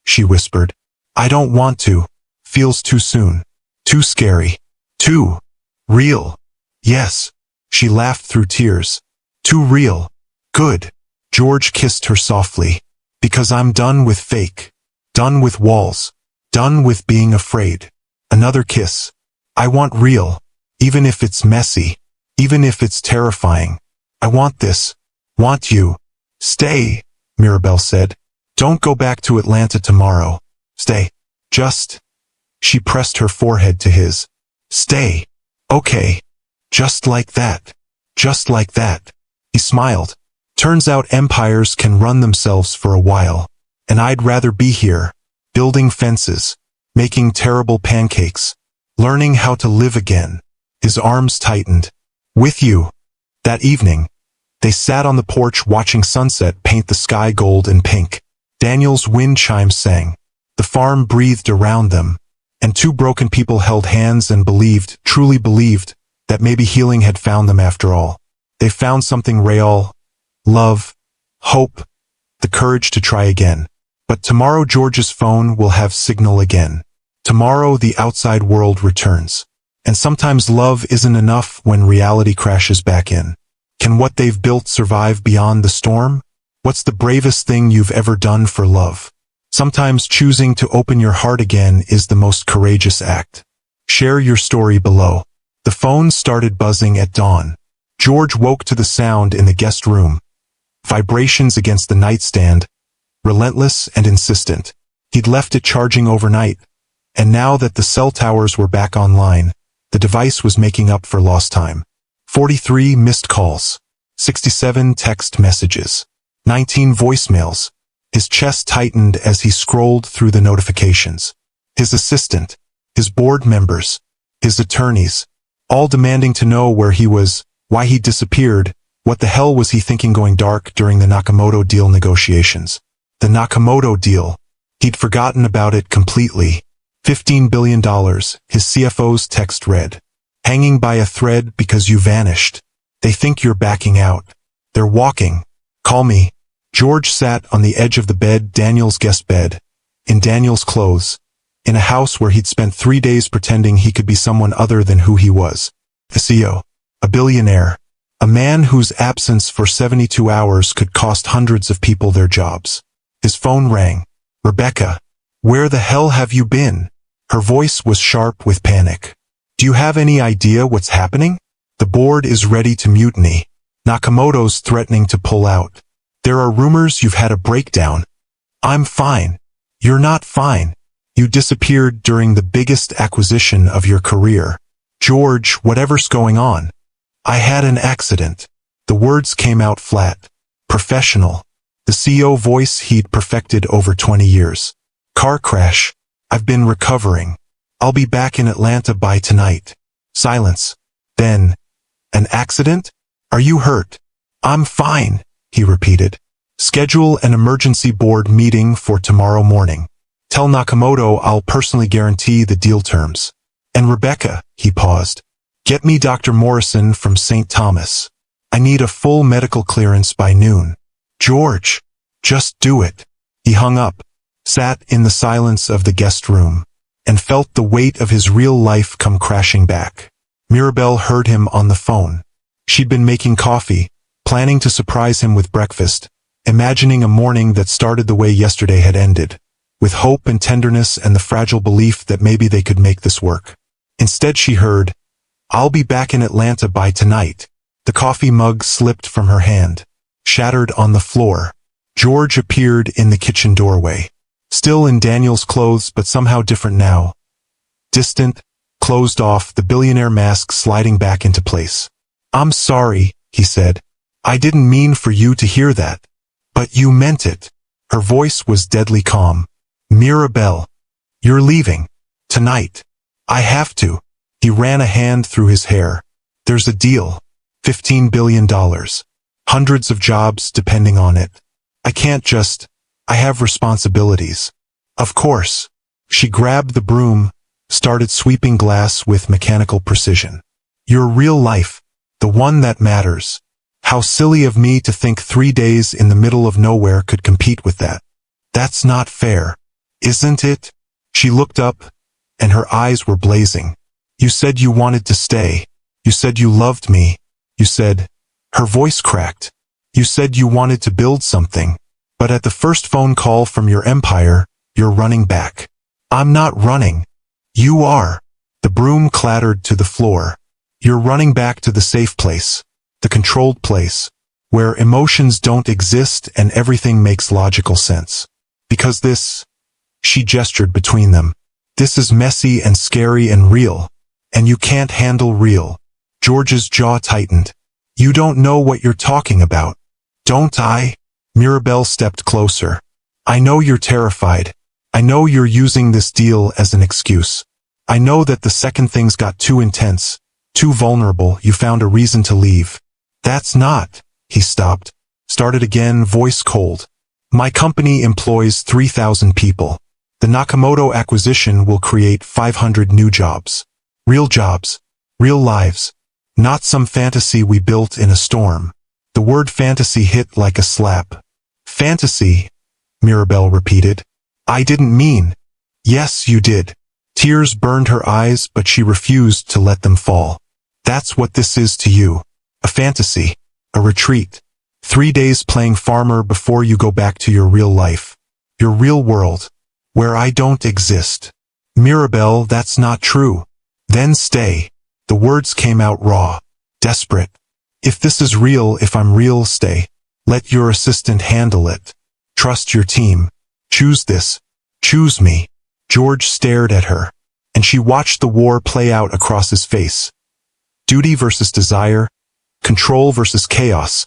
she whispered. I don't want to. Feels too soon. Too scary. Too real. Yes. She laughed through tears. Too real. Good. George kissed her softly. Because I'm done with fake. Done with walls. Done with being afraid. Another kiss. I want real. Even if it's messy. Even if it's terrifying. I want this. Want you. Stay, Mirabelle said. Don't go back to Atlanta tomorrow. Stay. Just... She pressed her forehead to his. Stay. Okay. Just like that. Just like that. He smiled. Turns out empires can run themselves for a while. And I'd rather be here. Building fences. Making terrible pancakes. Learning how to live again. His arms tightened. With you. That evening, they sat on the porch watching sunset paint the sky gold and pink. Daniel's wind chimes sang. The farm breathed around them, and two broken people held hands and believed, truly believed, that maybe healing had found them after all. They found something real, love, hope, the courage to try again. But tomorrow George's phone will have signal again. Tomorrow the outside world returns. And sometimes love isn't enough when reality crashes back in. Can what they've built survive beyond the storm? What's the bravest thing you've ever done for love? Sometimes choosing to open your heart again is the most courageous act. Share your story below. The phone started buzzing at dawn. George woke to the sound in the guest room. Vibrations against the nightstand, relentless and insistent. He'd left it charging overnight, and now that the cell towers were back online, the device was making up for lost time. 43 missed calls, 67 text messages, 19 voicemails. His chest tightened as he scrolled through the notifications. His assistant, his board members, his attorneys, all demanding to know where he was, why he disappeared, what the hell was he thinking going dark during the Nakamoto deal negotiations. The Nakamoto deal. He'd forgotten about it completely. $15 billion, his CFO's text read. Hanging by a thread because you vanished. They think you're backing out. They're walking. Call me. George sat on the edge of the bed, Daniel's guest bed, in Daniel's clothes, in a house where he'd spent 3 days pretending he could be someone other than who he was. A CEO, a billionaire, a man whose absence for 72 hours could cost hundreds of people their jobs. His phone rang. Rebecca, where the hell have you been? Her voice was sharp with panic. Do you have any idea what's happening? The board is ready to mutiny. Nakamoto's threatening to pull out. There are rumors you've had a breakdown. I'm fine. You're not fine. You disappeared during the biggest acquisition of your career. George, whatever's going on. I had an accident. The words came out flat. Professional. The CEO voice he'd perfected over 20 years. Car crash. I've been recovering. I'll be back in Atlanta by tonight. Silence. Then, an accident? Are you hurt? I'm fine, he repeated. Schedule an emergency board meeting for tomorrow morning. Tell Nakamoto I'll personally guarantee the deal terms. And Rebecca, he paused. Get me Dr. Morrison from St. Thomas. I need a full medical clearance by noon. George, just do it. He hung up, sat in the silence of the guest room, and felt the weight of his real life come crashing back. Mirabelle heard him on the phone. She'd been making coffee, planning to surprise him with breakfast, imagining a morning that started the way yesterday had ended, with hope and tenderness and the fragile belief that maybe they could make this work. Instead she heard, I'll be back in Atlanta by tonight. The coffee mug slipped from her hand, shattered on the floor. George appeared in the kitchen doorway, still in Daniel's clothes but somehow different now. Distant, closed off, the billionaire mask sliding back into place. I'm sorry, he said. I didn't mean for you to hear that. But you meant it. Her voice was deadly calm. Mirabelle, you're leaving. Tonight. I have to. He ran a hand through his hair. There's a deal. $15 billion. Hundreds of jobs depending on it. I can't just. I have responsibilities. Of course. She grabbed the broom, started sweeping glass with mechanical precision. Your real life. The one that matters. How silly of me to think 3 days in the middle of nowhere could compete with that. That's not fair. Isn't it? She looked up, and her eyes were blazing. You said you wanted to stay. You said you loved me. You said, her voice cracked. You said you wanted to build something. But at the first phone call from your empire, you're running back. I'm not running. You are. The broom clattered to the floor. You're running back to the safe place. The controlled place, where emotions don't exist and everything makes logical sense. Because this, she gestured between them, this is messy and scary and real, and you can't handle real. George's jaw tightened. You don't know what you're talking about. Don't I? Mirabelle stepped closer. I know you're terrified. I know you're using this deal as an excuse. I know that the second things got too intense, too vulnerable, you found a reason to leave. That's not. He stopped. Started again, voice cold. My company employs 3,000 people. The Nakamoto acquisition will create 500 new jobs. Real jobs. Real lives. Not some fantasy we built in a storm. The word fantasy hit like a slap. Fantasy, Mirabelle repeated. I didn't mean. Yes, you did. Tears burned her eyes, but she refused to let them fall. That's what this is to you. A fantasy. A retreat. 3 days playing farmer before you go back to your real life. Your real world. Where I don't exist. Mirabelle, that's not true. Then stay. The words came out raw. Desperate. If this is real, if I'm real, stay. Let your assistant handle it. Trust your team. Choose this. Choose me. George stared at her, and she watched the war play out across his face. Duty versus desire. Control versus chaos.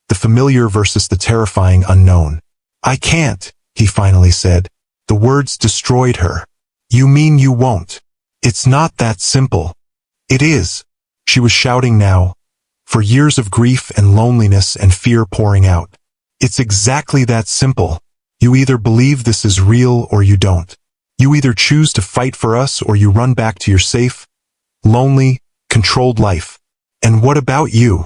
The familiar versus the terrifying unknown. I can't, he finally said. The words destroyed her. You mean you won't? It's not that simple. It is. She was shouting now, for years of grief and loneliness and fear pouring out. It's exactly that simple. You either believe this is real or you don't. You either choose to fight for us or you run back to your safe, lonely, controlled life. And what about you?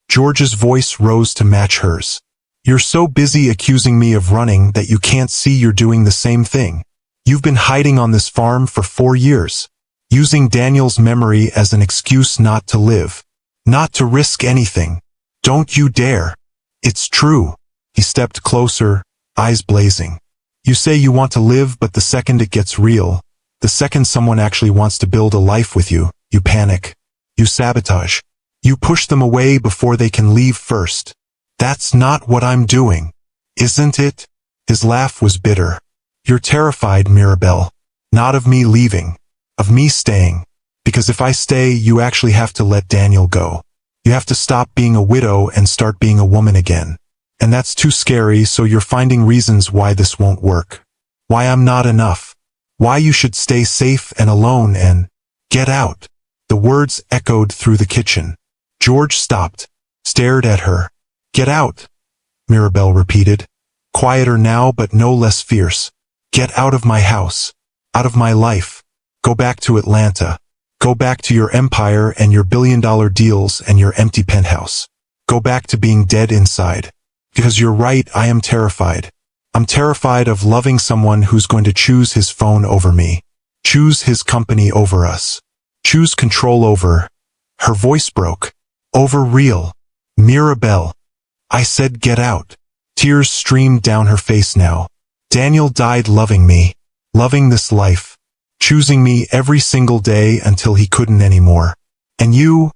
George's voice rose to match hers. You're so busy accusing me of running that you can't see you're doing the same thing. You've been hiding on this farm for 4 years, using Daniel's memory as an excuse not to live, not to risk anything. Don't you dare. It's true. He stepped closer, eyes blazing. You say you want to live, but the second it gets real, the second someone actually wants to build a life with you, you panic. You sabotage. You push them away before they can leave first. That's not what I'm doing. Isn't it? His laugh was bitter. You're terrified, Mirabelle. Not of me leaving. Of me staying. Because if I stay, you actually have to let Daniel go. You have to stop being a widow and start being a woman again. And that's too scary, so you're finding reasons why this won't work. Why I'm not enough. Why you should stay safe and alone and get out. The words echoed through the kitchen. George stopped, stared at her. Get out, Mirabelle repeated. Quieter now, but no less fierce. Get out of my house. Out of my life. Go back to Atlanta. Go back to your empire and your billion-dollar deals and your empty penthouse. Go back to being dead inside. Because you're right, I am terrified. I'm terrified of loving someone who's going to choose his phone over me. Choose his company over us. Choose control over. Her voice broke. Over real. Mirabelle. I said get out. Tears streamed down her face now. Daniel died loving me. Loving this life. Choosing me every single day until he couldn't anymore. And you?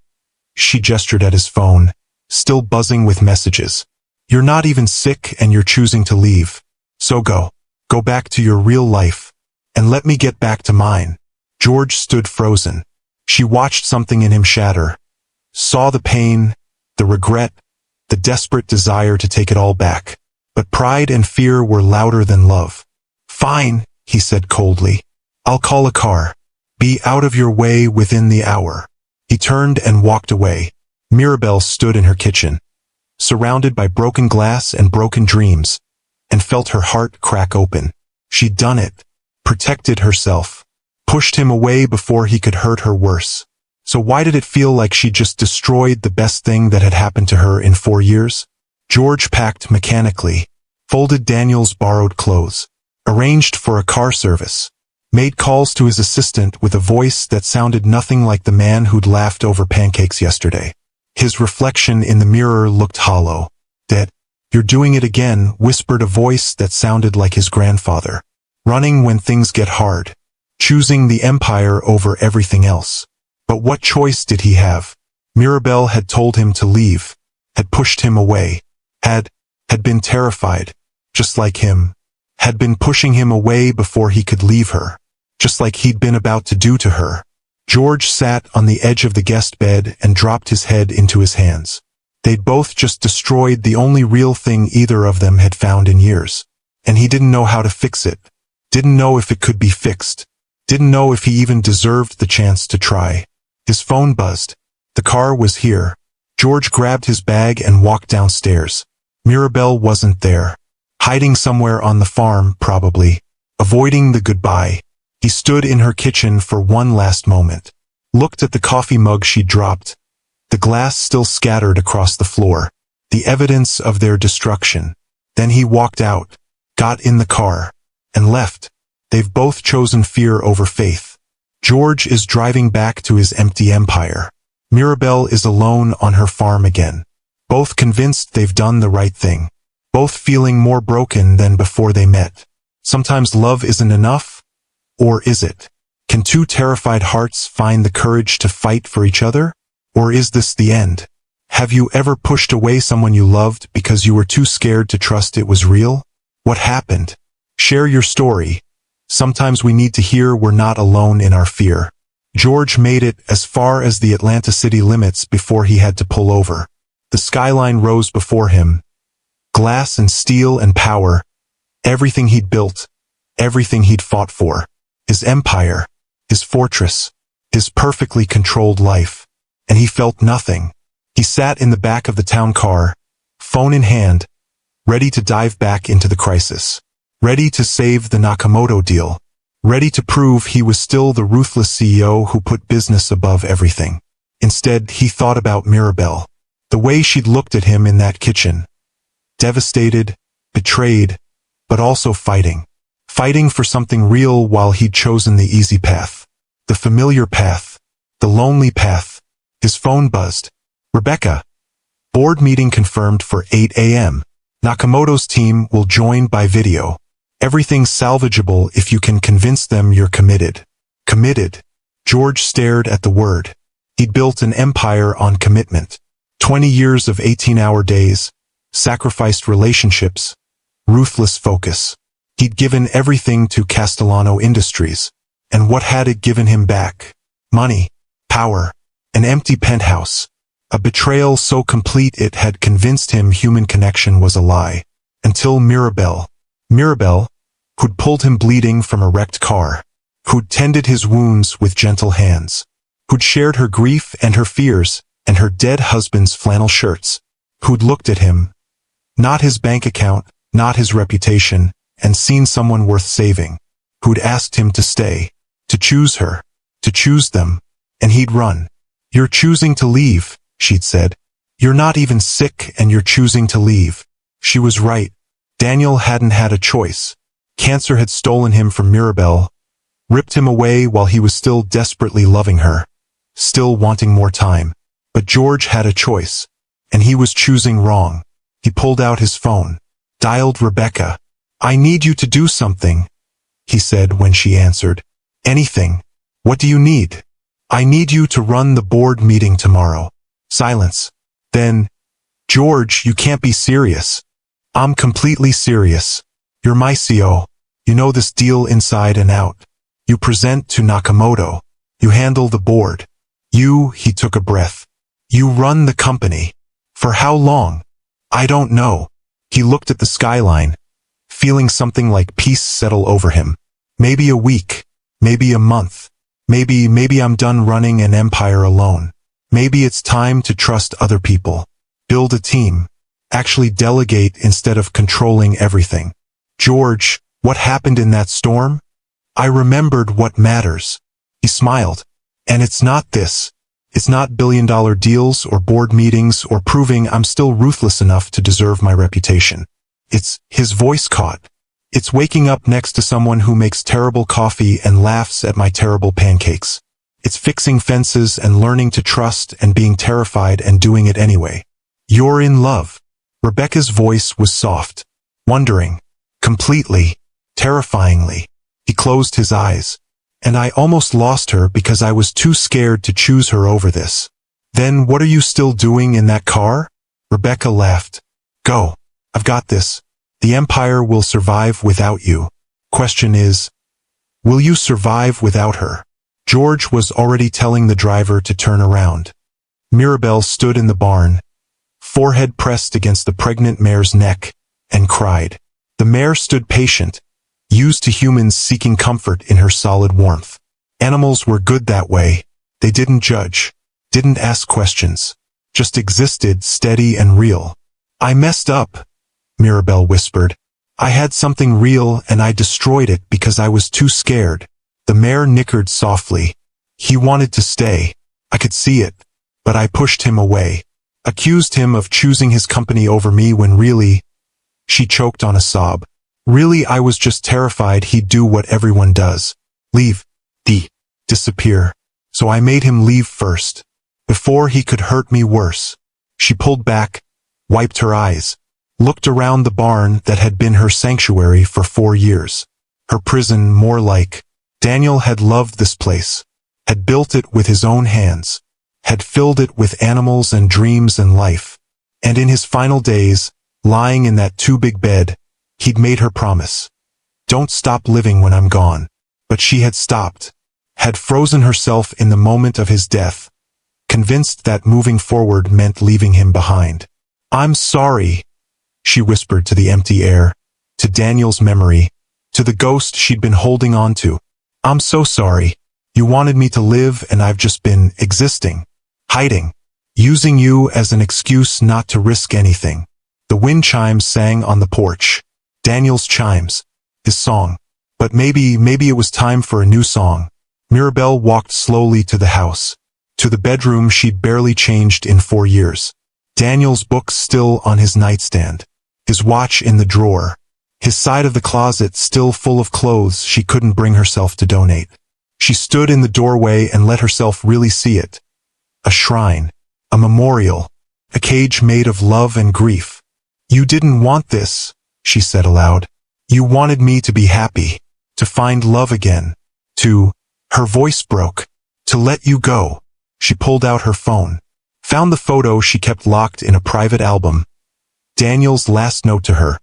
She gestured at his phone, still buzzing with messages. You're not even sick and you're choosing to leave. So go. Go back to your real life. And let me get back to mine. George stood frozen. She watched something in him shatter. Saw the pain, the regret, the desperate desire to take it all back. But pride and fear were louder than love. Fine, he said coldly. I'll call a car. Be out of your way within the hour. He turned and walked away. Mirabelle stood in her kitchen, surrounded by broken glass and broken dreams, and felt her heart crack open. She'd done it. Protected herself. Pushed him away before he could hurt her worse. So why did it feel like she just destroyed the best thing that had happened to her in 4 years? George packed mechanically, folded Daniel's borrowed clothes, arranged for a car service, made calls to his assistant with a voice that sounded nothing like the man who'd laughed over pancakes yesterday. His reflection in the mirror looked hollow. Dead. You're doing it again, whispered a voice that sounded like his grandfather. Running when things get hard. Choosing the empire over everything else. But what choice did he have? Mirabelle had told him to leave, had pushed him away, had been terrified, just like him, had been pushing him away before he could leave her, just like he'd been about to do to her. George sat on the edge of the guest bed and dropped his head into his hands. They'd both just destroyed the only real thing either of them had found in years. And he didn't know how to fix it. Didn't know if it could be fixed. Didn't know if he even deserved the chance to try. His phone buzzed. The car was here. George grabbed his bag and walked downstairs. Mirabelle wasn't there. Hiding somewhere on the farm, probably. avoiding the goodbye. He stood in her kitchen for one last moment, looked at the coffee mug she'd dropped, the glass still scattered across the floor, the evidence of their destruction. Then he walked out, got in the car, and left. They've both chosen fear over faith. George is driving back to his empty empire. Mirabelle is alone on her farm again. Both convinced they've done the right thing. Both feeling more broken than before they met. Sometimes love isn't enough, or is it? Can two terrified hearts find the courage to fight for each other? Or is this the end? Have you ever pushed away someone you loved because you were too scared to trust it was real? What happened? Share your story. Sometimes we need to hear we're not alone in our fear. George made it as far as the Atlanta city limits before he had to pull over. The skyline rose before him. Glass and steel and power. Everything he'd built. Everything he'd fought for. His empire. His fortress. His perfectly controlled life. And he felt nothing. He sat in the back of the town car, phone in hand, ready to dive back into the crisis. Ready to save the Nakamoto deal. Ready to prove he was still the ruthless CEO who put business above everything. Instead, he thought about Mirabelle. The way she'd looked at him in that kitchen. Devastated, betrayed, but also fighting. Fighting for something real while he'd chosen the easy path. The familiar path. The lonely path. His phone buzzed. Rebecca. Board meeting confirmed for 8 a.m. Nakamoto's team will join by video. Everything's salvageable if you can convince them you're committed. Committed. George stared at the word. He'd built an empire on commitment. 20 years of 18-hour days, sacrificed relationships, ruthless focus. He'd given everything to Castellano Industries. And what had it given him back? Money, power, an empty penthouse. A betrayal so complete it had convinced him human connection was a lie. Until Mirabelle. Mirabelle, who'd pulled him bleeding from a wrecked car. Who'd tended his wounds with gentle hands. Who'd shared her grief and her fears, and her dead husband's flannel shirts. Who'd looked at him. Not his bank account, not his reputation, and seen someone worth saving. Who'd asked him to stay. To choose her. To choose them. And he'd run. You're choosing to leave, she'd said. You're not even sick and you're choosing to leave. She was right. Daniel hadn't had a choice. Cancer had stolen him from Mirabelle, ripped him away while he was still desperately loving her, still wanting more time. But George had a choice, and he was choosing wrong. He pulled out his phone, dialed Rebecca. I need you to do something, he said when she answered. Anything. What do you need? I need you to run the board meeting tomorrow. Silence. Then, George, you can't be serious. I'm completely serious. You're my CO. You know this deal inside and out. You present to Nakamoto. You handle the board. He took a breath. You run the company. For how long? I don't know. He looked at the skyline, feeling something like peace settle over him. Maybe a week. Maybe a month. Maybe I'm done running an empire alone. Maybe it's time to trust other people. Build a team. Actually delegate instead of controlling everything. George, what happened in that storm? I remembered what matters. He smiled. And it's not this. It's not billion-dollar deals or board meetings or proving I'm still ruthless enough to deserve my reputation. It's, his voice caught. It's waking up next to someone who makes terrible coffee and laughs at my terrible pancakes. It's fixing fences and learning to trust and being terrified and doing it anyway. You're in love. Rebecca's voice was soft. Wondering. Completely. Terrifyingly. He closed his eyes. And I almost lost her because I was too scared to choose her over this. Then what are you still doing in that car? Rebecca laughed. Go. I've got this. The empire will survive without you. Question is, will you survive without her? George was already telling the driver to turn around. Mirabelle stood in the barn, forehead pressed against the pregnant mare's neck, and cried. The mare stood patient, used to humans seeking comfort in her solid warmth. Animals were good that way. They didn't judge, didn't ask questions, just existed steady and real. I messed up, Mirabelle whispered. I had something real and I destroyed it because I was too scared. The mayor nickered softly. He wanted to stay. I could see it. But I pushed him away. Accused him of choosing his company over me when really... She choked on a sob. Really, I was just terrified he'd do what everyone does. Leave. Disappear. So I made him leave first. Before he could hurt me worse. She pulled back, wiped her eyes, looked around the barn that had been her sanctuary for 4 years. Her prison, more like. Daniel had loved this place, had built it with his own hands, had filled it with animals and dreams and life. And in his final days, lying in that too big bed, he'd made her promise. Don't stop living when I'm gone. But she had stopped, had frozen herself in the moment of his death, convinced that moving forward meant leaving him behind. I'm sorry, she whispered to the empty air, to Daniel's memory, to the ghost she'd been holding on to. I'm so sorry. You wanted me to live and I've just been existing, hiding, using you as an excuse not to risk anything. The wind chimes sang on the porch. Daniel's chimes. His song. But maybe it was time for a new song. Mirabelle walked slowly to the house. To the bedroom she'd barely changed in 4 years. Daniel's books still on his nightstand. His watch in the drawer. His side of the closet still full of clothes she couldn't bring herself to donate. She stood in the doorway and let herself really see it. A shrine. A memorial. A cage made of love and grief. You didn't want this, she said aloud. You wanted me to be happy. To find love again. Her voice broke. To let you go. She pulled out her phone. Found the photo she kept locked in a private album. Daniel's last note to her.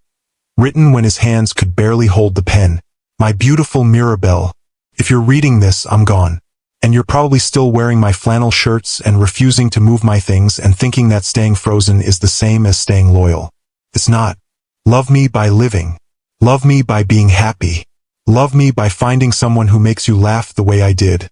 Written when his hands could barely hold the pen. My beautiful Mirabelle. If you're reading this, I'm gone. And you're probably still wearing my flannel shirts and refusing to move my things and thinking that staying frozen is the same as staying loyal. It's not. Love me by living. Love me by being happy. Love me by finding someone who makes you laugh the way I did.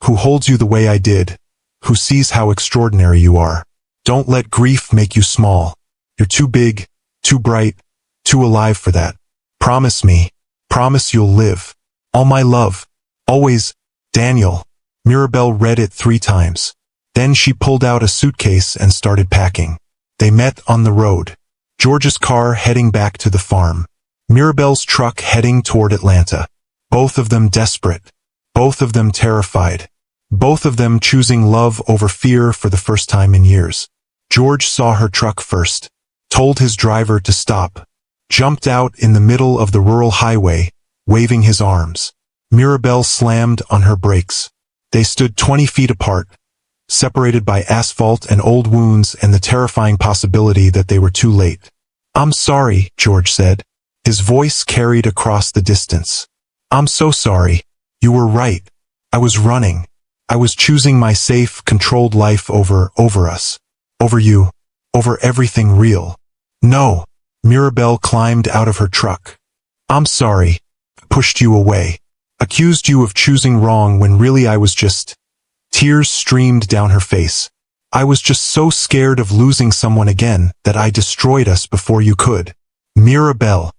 Who holds you the way I did. Who sees how extraordinary you are. Don't let grief make you small. You're too big, too bright, too alive for that. Promise me. Promise you'll live. All my love. Always, Daniel. Mirabelle read it 3 times. Then she pulled out a suitcase and started packing. They met on the road. George's car heading back to the farm. Mirabelle's truck heading toward Atlanta. Both of them desperate. Both of them terrified. Both of them choosing love over fear for the first time in years. George saw her truck first. Told his driver to stop. Jumped out in the middle of the rural highway, waving his arms. Mirabelle slammed on her brakes. They stood 20 feet apart, separated by asphalt and old wounds and the terrifying possibility that they were too late. I'm sorry, George said. His voice carried across the distance. I'm so sorry. You were right. I was running. I was choosing my safe, controlled life over us. Over you. Over everything real. No. Mirabelle climbed out of her truck. I'm sorry. I pushed you away. Accused you of choosing wrong when really I was just... Tears streamed down her face. I was just so scared of losing someone again that I destroyed us before you could. Mirabelle.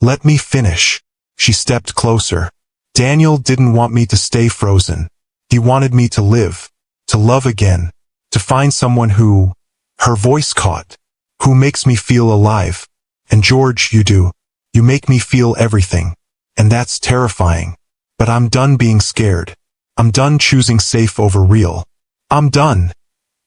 Let me finish. She stepped closer. Daniel didn't want me to stay frozen. He wanted me to live. To love again. To find someone who... Her voice caught. Who makes me feel alive. And George, you do. You make me feel everything. And that's terrifying. But I'm done being scared. I'm done choosing safe over real. I'm done.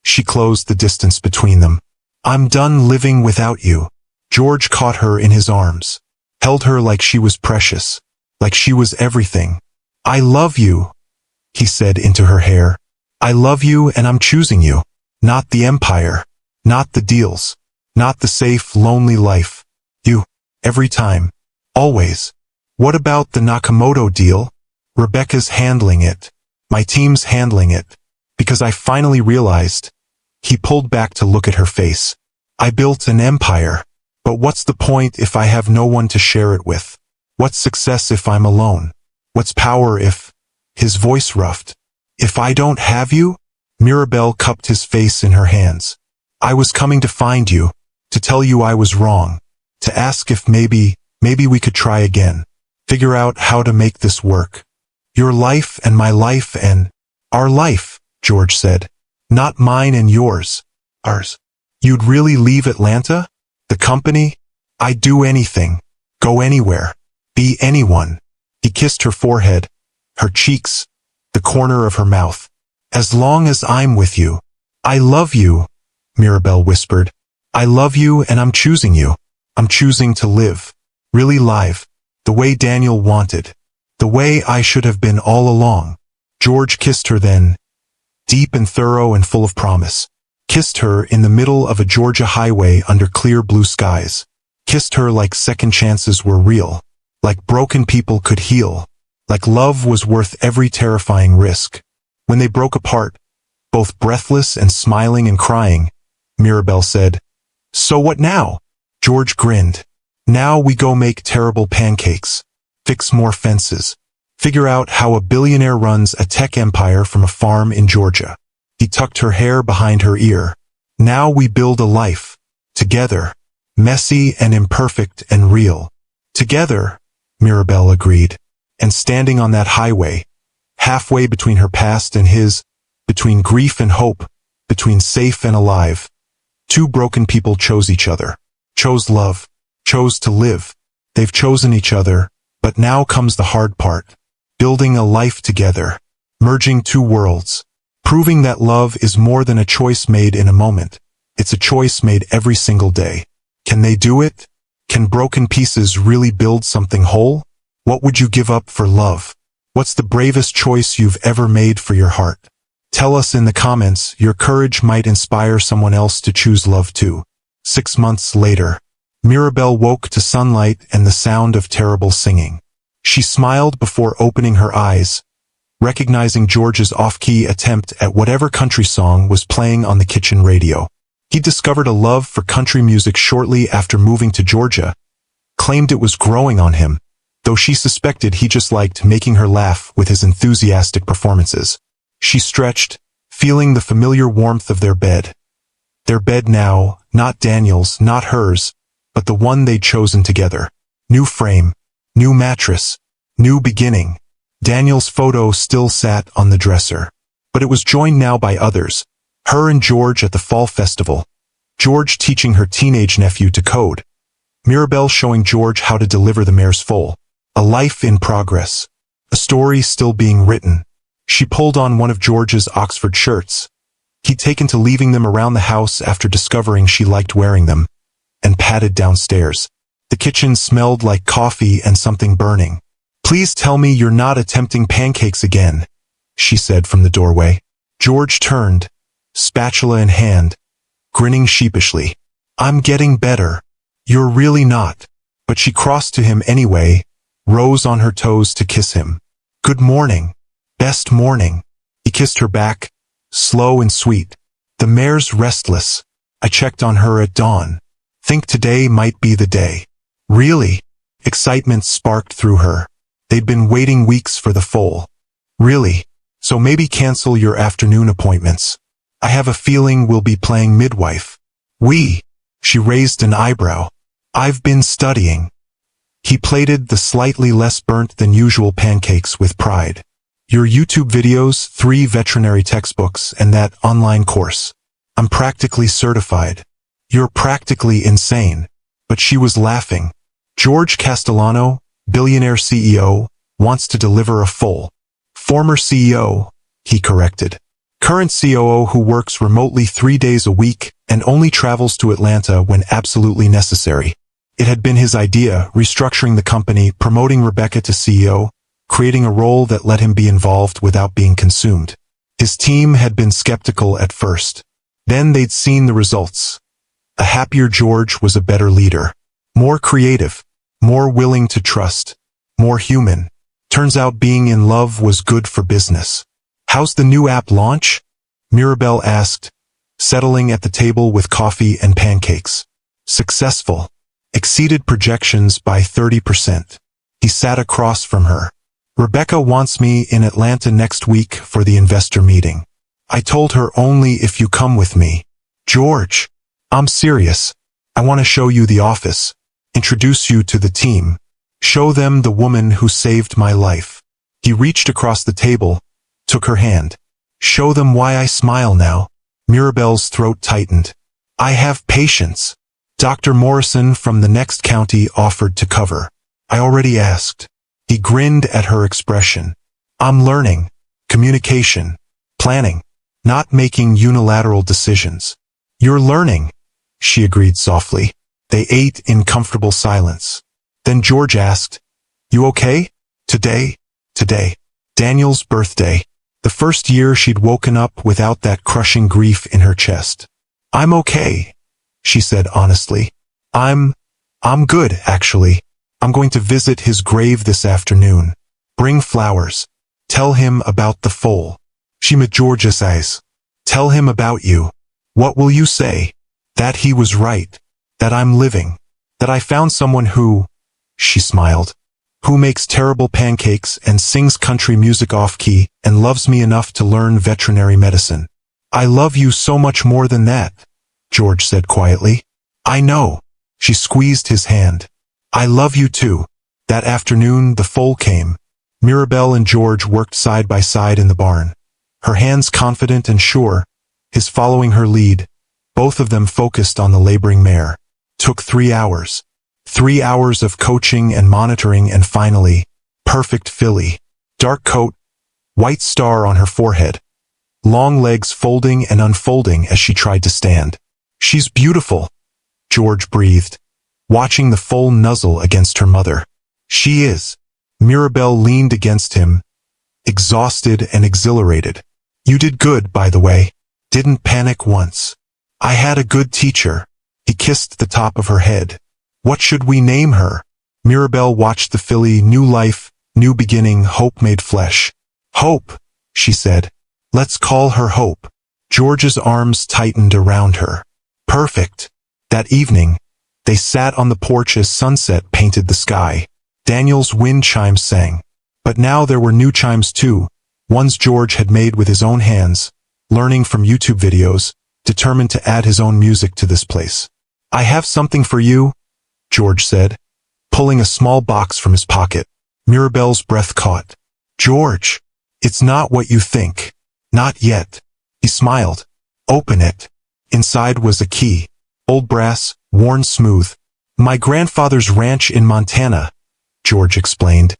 She closed the distance between them. I'm done living without you. George caught her in his arms. Held her like she was precious. Like she was everything. I love you, he said into her hair. I love you and I'm choosing you. Not the empire. Not the deals. Not the safe, lonely life. You. Every time. Always. What about the Nakamoto deal? Rebecca's handling it. My team's handling it. Because I finally realized. He pulled back to look at her face. I built an empire. But what's the point if I have no one to share it with? What's success if I'm alone? What's power if... His voice roughed. If I don't have you? Mirabelle cupped his face in her hands. I was coming to find you. To tell you I was wrong. To ask if maybe Maybe we could try again. Figure out how to make this work. Your life and my life and our life, George said. Not mine and yours. Ours. You'd really leave Atlanta? The company? I'd do anything. Go anywhere. Be anyone. He kissed her forehead, her cheeks, the corner of her mouth. As long as I'm with you. I love you, Mirabelle whispered. I love you and I'm choosing you. I'm choosing to live. Really live. The way Daniel wanted. The way I should have been all along. George kissed her then, deep and thorough and full of promise. Kissed her in the middle of a Georgia highway under clear blue skies. Kissed her like second chances were real. Like broken people could heal. Like love was worth every terrifying risk. When they broke apart, both breathless and smiling and crying, Mirabelle said, "So what now?" George grinned. "Now we go make terrible pancakes. Fix more fences. Figure out how a billionaire runs a tech empire from a farm in Georgia." He tucked her hair behind her ear. "Now we build a life. Together. Messy and imperfect and real. Together," Mirabelle agreed. And standing on that highway, halfway between her past and his, between grief and hope, between safe and alive, two broken people chose each other. Chose love. Chose to live. They've chosen each other, but now comes the hard part. Building a life together. Merging two worlds. Proving that love is more than a choice made in a moment. It's a choice made every single day. Can they do it? Can broken pieces really build something whole? What would you give up for love? What's the bravest choice you've ever made for your heart? Tell us in the comments. Your courage might inspire someone else to choose love too. 6 months later, Mirabelle woke to sunlight and the sound of terrible singing. She smiled before opening her eyes, recognizing George's off-key attempt at whatever country song was playing on the kitchen radio. He discovered a love for country music shortly after moving to Georgia, claimed it was growing on him, though she suspected he just liked making her laugh with his enthusiastic performances. She stretched, feeling the familiar warmth of their bed. Their bed now, not Daniel's, not hers, but the one they'd chosen together. New frame, new mattress, new beginning. Daniel's photo still sat on the dresser, but it was joined now by others. Her and George at the fall festival. George teaching her teenage nephew to code. Mirabelle showing George how to deliver the mare's foal. A life in progress. A story still being written. She pulled on one of George's Oxford shirts. He'd taken to leaving them around the house after discovering she liked wearing them, and padded downstairs. The kitchen smelled like coffee and something burning. "Please tell me you're not attempting pancakes again," she said from the doorway. George turned, spatula in hand, grinning sheepishly. "I'm getting better. You're really not." But she crossed to him anyway, rose on her toes to kiss him. "Good morning. Best morning." He kissed her back, slow and sweet. "The mare's restless. I checked on her at dawn. Think today might be the day." "Really?" Excitement sparked through her. They'd been waiting weeks for the foal. "Really? So maybe cancel your afternoon appointments. I have a feeling we'll be playing midwife." "We?" She raised an eyebrow. "I've been studying." He plated the slightly less burnt than usual pancakes with pride. "Your YouTube videos, 3 veterinary textbooks, and that online course. I'm practically certified." "You're practically insane." But she was laughing. "George Castellano, Billionaire CEO, wants to deliver a foal." "Former CEO," he corrected. "Current COO who works remotely 3 days a week and only travels to Atlanta when absolutely necessary." It had been his idea, restructuring the company, promoting Rebecca to CEO, creating a role that let him be involved without being consumed. His team had been skeptical at first. Then they'd seen the results. A happier George was a better leader. More creative. More willing to trust. More human. Turns out being in love was good for business. "How's the new app launch?" Mirabelle asked, settling at the table with coffee and pancakes. "Successful. Exceeded projections by 30%. He sat across from her. "Rebecca wants me in Atlanta next week for the investor meeting. I told her only if you come with me." "George, I'm serious. I want to show you the office. introduce you to the team. Show them the woman who saved my life. He reached across the table, took her hand. Show them why I smile now. Mirabelle's throat tightened. I have patience. Dr. Morrison from the next county offered to cover. I already asked. He grinned at her expression. I'm learning. Communication. Planning. Not making unilateral decisions. You're learning, she agreed softly. They ate in comfortable silence. Then George asked, You okay? Today? Daniel's birthday. The first year she'd woken up without that crushing grief in her chest. I'm okay, she said honestly. I'm good, actually. I'm going to visit his grave this afternoon. Bring flowers. Tell him about the foal. She met George's eyes. Tell him about you. What will you say? That he was right. That I'm living. That I found someone who, she smiled, who makes terrible pancakes and sings country music off-key and loves me enough to learn veterinary medicine. I love you so much more than that, George said quietly. I know. She squeezed his hand. I love you too. That afternoon the foal came. Mirabelle and George worked side by side in the barn. Her hands confident and sure, his following her lead, both of them focused on the laboring mare. Took 3 hours. 3 hours of coaching and monitoring and finally, perfect filly. Dark coat, white star on her forehead. Long legs folding and unfolding as she tried to stand. She's beautiful, George breathed, watching the foal nuzzle against her mother. She is. Mirabelle leaned against him, exhausted and exhilarated. You did good, by the way. Didn't panic once. I had a good teacher. He kissed the top of her head. What should we name her? Mirabelle watched the filly. New life, new beginning, hope made flesh. Hope, she said. Let's call her Hope. George's arms tightened around her. Perfect. That evening, they sat on the porch as sunset painted the sky. Daniel's wind chimes sang. But now there were new chimes too, ones George had made with his own hands, learning from YouTube videos, determined to add his own music to this place. I have something for you, George said, pulling a small box from his pocket. Mirabelle's breath caught. George, it's not what you think. Not yet. He smiled. Open it. Inside was a key. Old brass, worn smooth. My grandfather's ranch in Montana, George explained.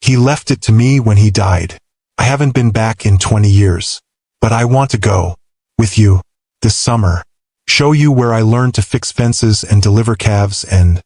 He left it to me when he died. I haven't been back in 20 years. But I want to go. With you. This summer. Show you where I learned to fix fences and deliver calves and...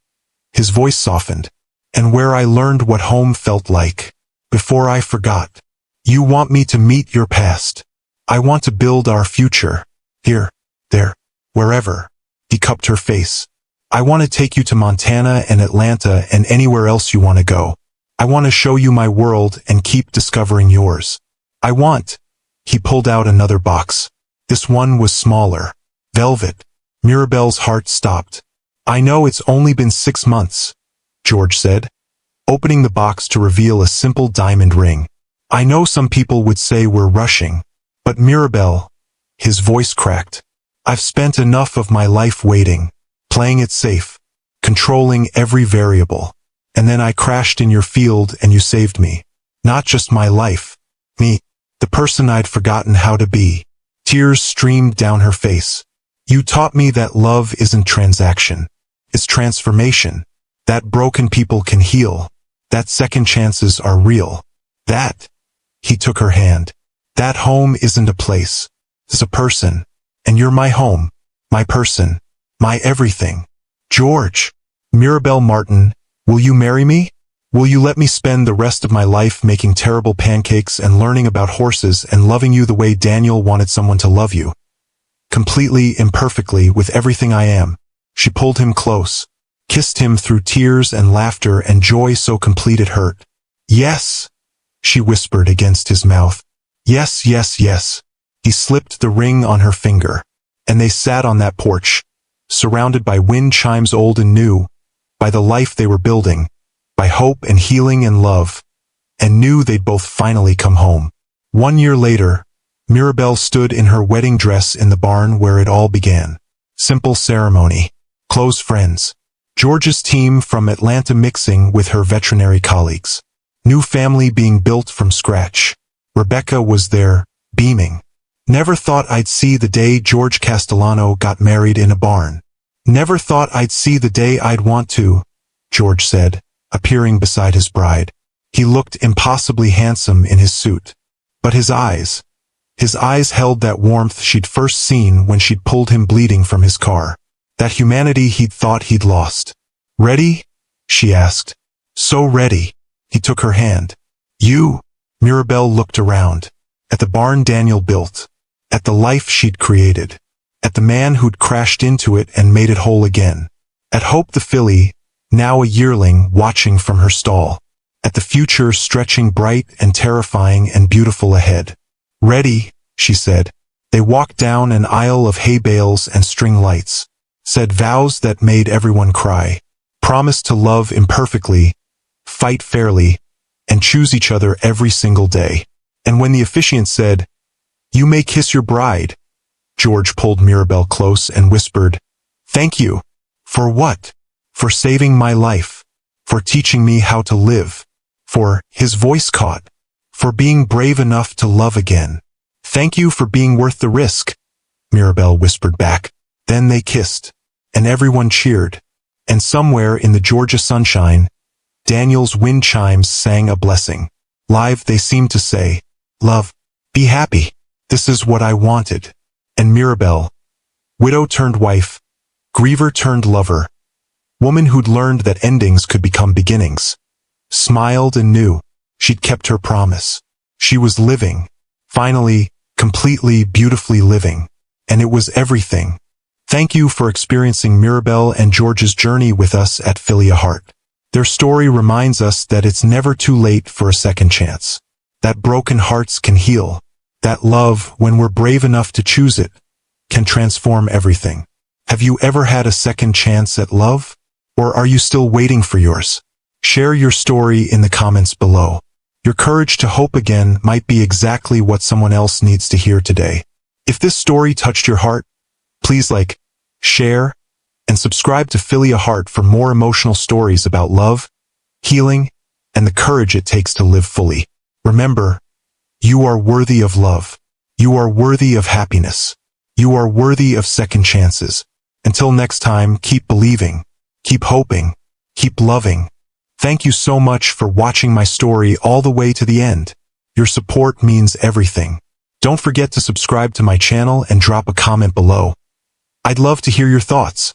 His voice softened. And where I learned what home felt like. Before I forgot. You want me to meet your past. I want to build our future. Here. There. Wherever. He cupped her face. I want to take you to Montana and Atlanta and anywhere else you want to go. I want to show you my world and keep discovering yours. I want... He pulled out another box. This one was smaller. Velvet. Mirabelle's heart stopped. I know it's only been 6 months, George said, opening the box to reveal a simple diamond ring. I know some people would say we're rushing, but Mirabelle, his voice cracked. I've spent enough of my life waiting, playing it safe, controlling every variable. And then I crashed in your field and you saved me. Not just my life. Me. The person I'd forgotten how to be. Tears streamed down her face. You taught me that love isn't transaction. It's transformation. That broken people can heal. That second chances are real. That. He took her hand. That home isn't a place. It's a person. And you're my home. My person. My everything. George. Mirabelle Martin, will you marry me? Will you let me spend the rest of my life making terrible pancakes and learning about horses and loving you the way Daniel wanted someone to love you? Completely, imperfectly, with everything I am. She pulled him close, kissed him through tears and laughter and joy so complete it hurt. Yes, she whispered against his mouth. Yes, yes, yes. He slipped the ring on her finger, and they sat on that porch, surrounded by wind chimes old and new, by the life they were building, by hope and healing and love, and knew they'd both finally come home. 1 year later, Mirabelle stood in her wedding dress in the barn where it all began. Simple ceremony. Close friends. George's team from Atlanta mixing with her veterinary colleagues. New family being built from scratch. Rebecca was there, beaming. Never thought I'd see the day George Castellano got married in a barn. Never thought I'd see the day I'd want to, George said, appearing beside his bride. He looked impossibly handsome in his suit. But his eyes held that warmth she'd first seen when she'd pulled him bleeding from his car. That humanity he'd thought he'd lost. Ready? She asked. So ready. He took her hand. You? Mirabelle looked around. At the barn Daniel built. At the life she'd created. At the man who'd crashed into it and made it whole again. At Hope the filly, now a yearling, watching from her stall. At the future stretching bright and terrifying and beautiful ahead. Ready, she said. They walked down an aisle of hay bales and string lights. Said vows that made everyone cry. Promised to love imperfectly, fight fairly, and choose each other every single day. And when the officiant said, "You may kiss your bride," George pulled Mirabelle close and whispered, "Thank you." For what? For saving my life. For teaching me how to live. For, his voice caught. For being brave enough to love again. Thank you for being worth the risk, Mirabelle whispered back. Then they kissed. And everyone cheered. And somewhere in the Georgia sunshine, Daniel's wind chimes sang a blessing. Live they seemed to say, "Love, be happy. This is what I wanted." And Mirabelle, widow turned wife, griever turned lover, woman who'd learned that endings could become beginnings, smiled and knew she'd kept her promise. She was living, finally, completely, beautifully living. And it was everything. Thank you for experiencing Mirabelle and George's journey with us at Philia Heart. Their story reminds us that it's never too late for a second chance. That broken hearts can heal. That love, when we're brave enough to choose it, can transform everything. Have you ever had a second chance at love? Or are you still waiting for yours? Share your story in the comments below. Your courage to hope again might be exactly what someone else needs to hear today. If this story touched your heart, please like, share, and subscribe to Philia Heart for more emotional stories about love, healing, and the courage it takes to live fully. Remember, you are worthy of love. You are worthy of happiness. You are worthy of second chances. Until next time, keep believing, keep hoping, keep loving. Thank you so much for watching my story all the way to the end. Your support means everything. Don't forget to subscribe to my channel and drop a comment below. I'd love to hear your thoughts.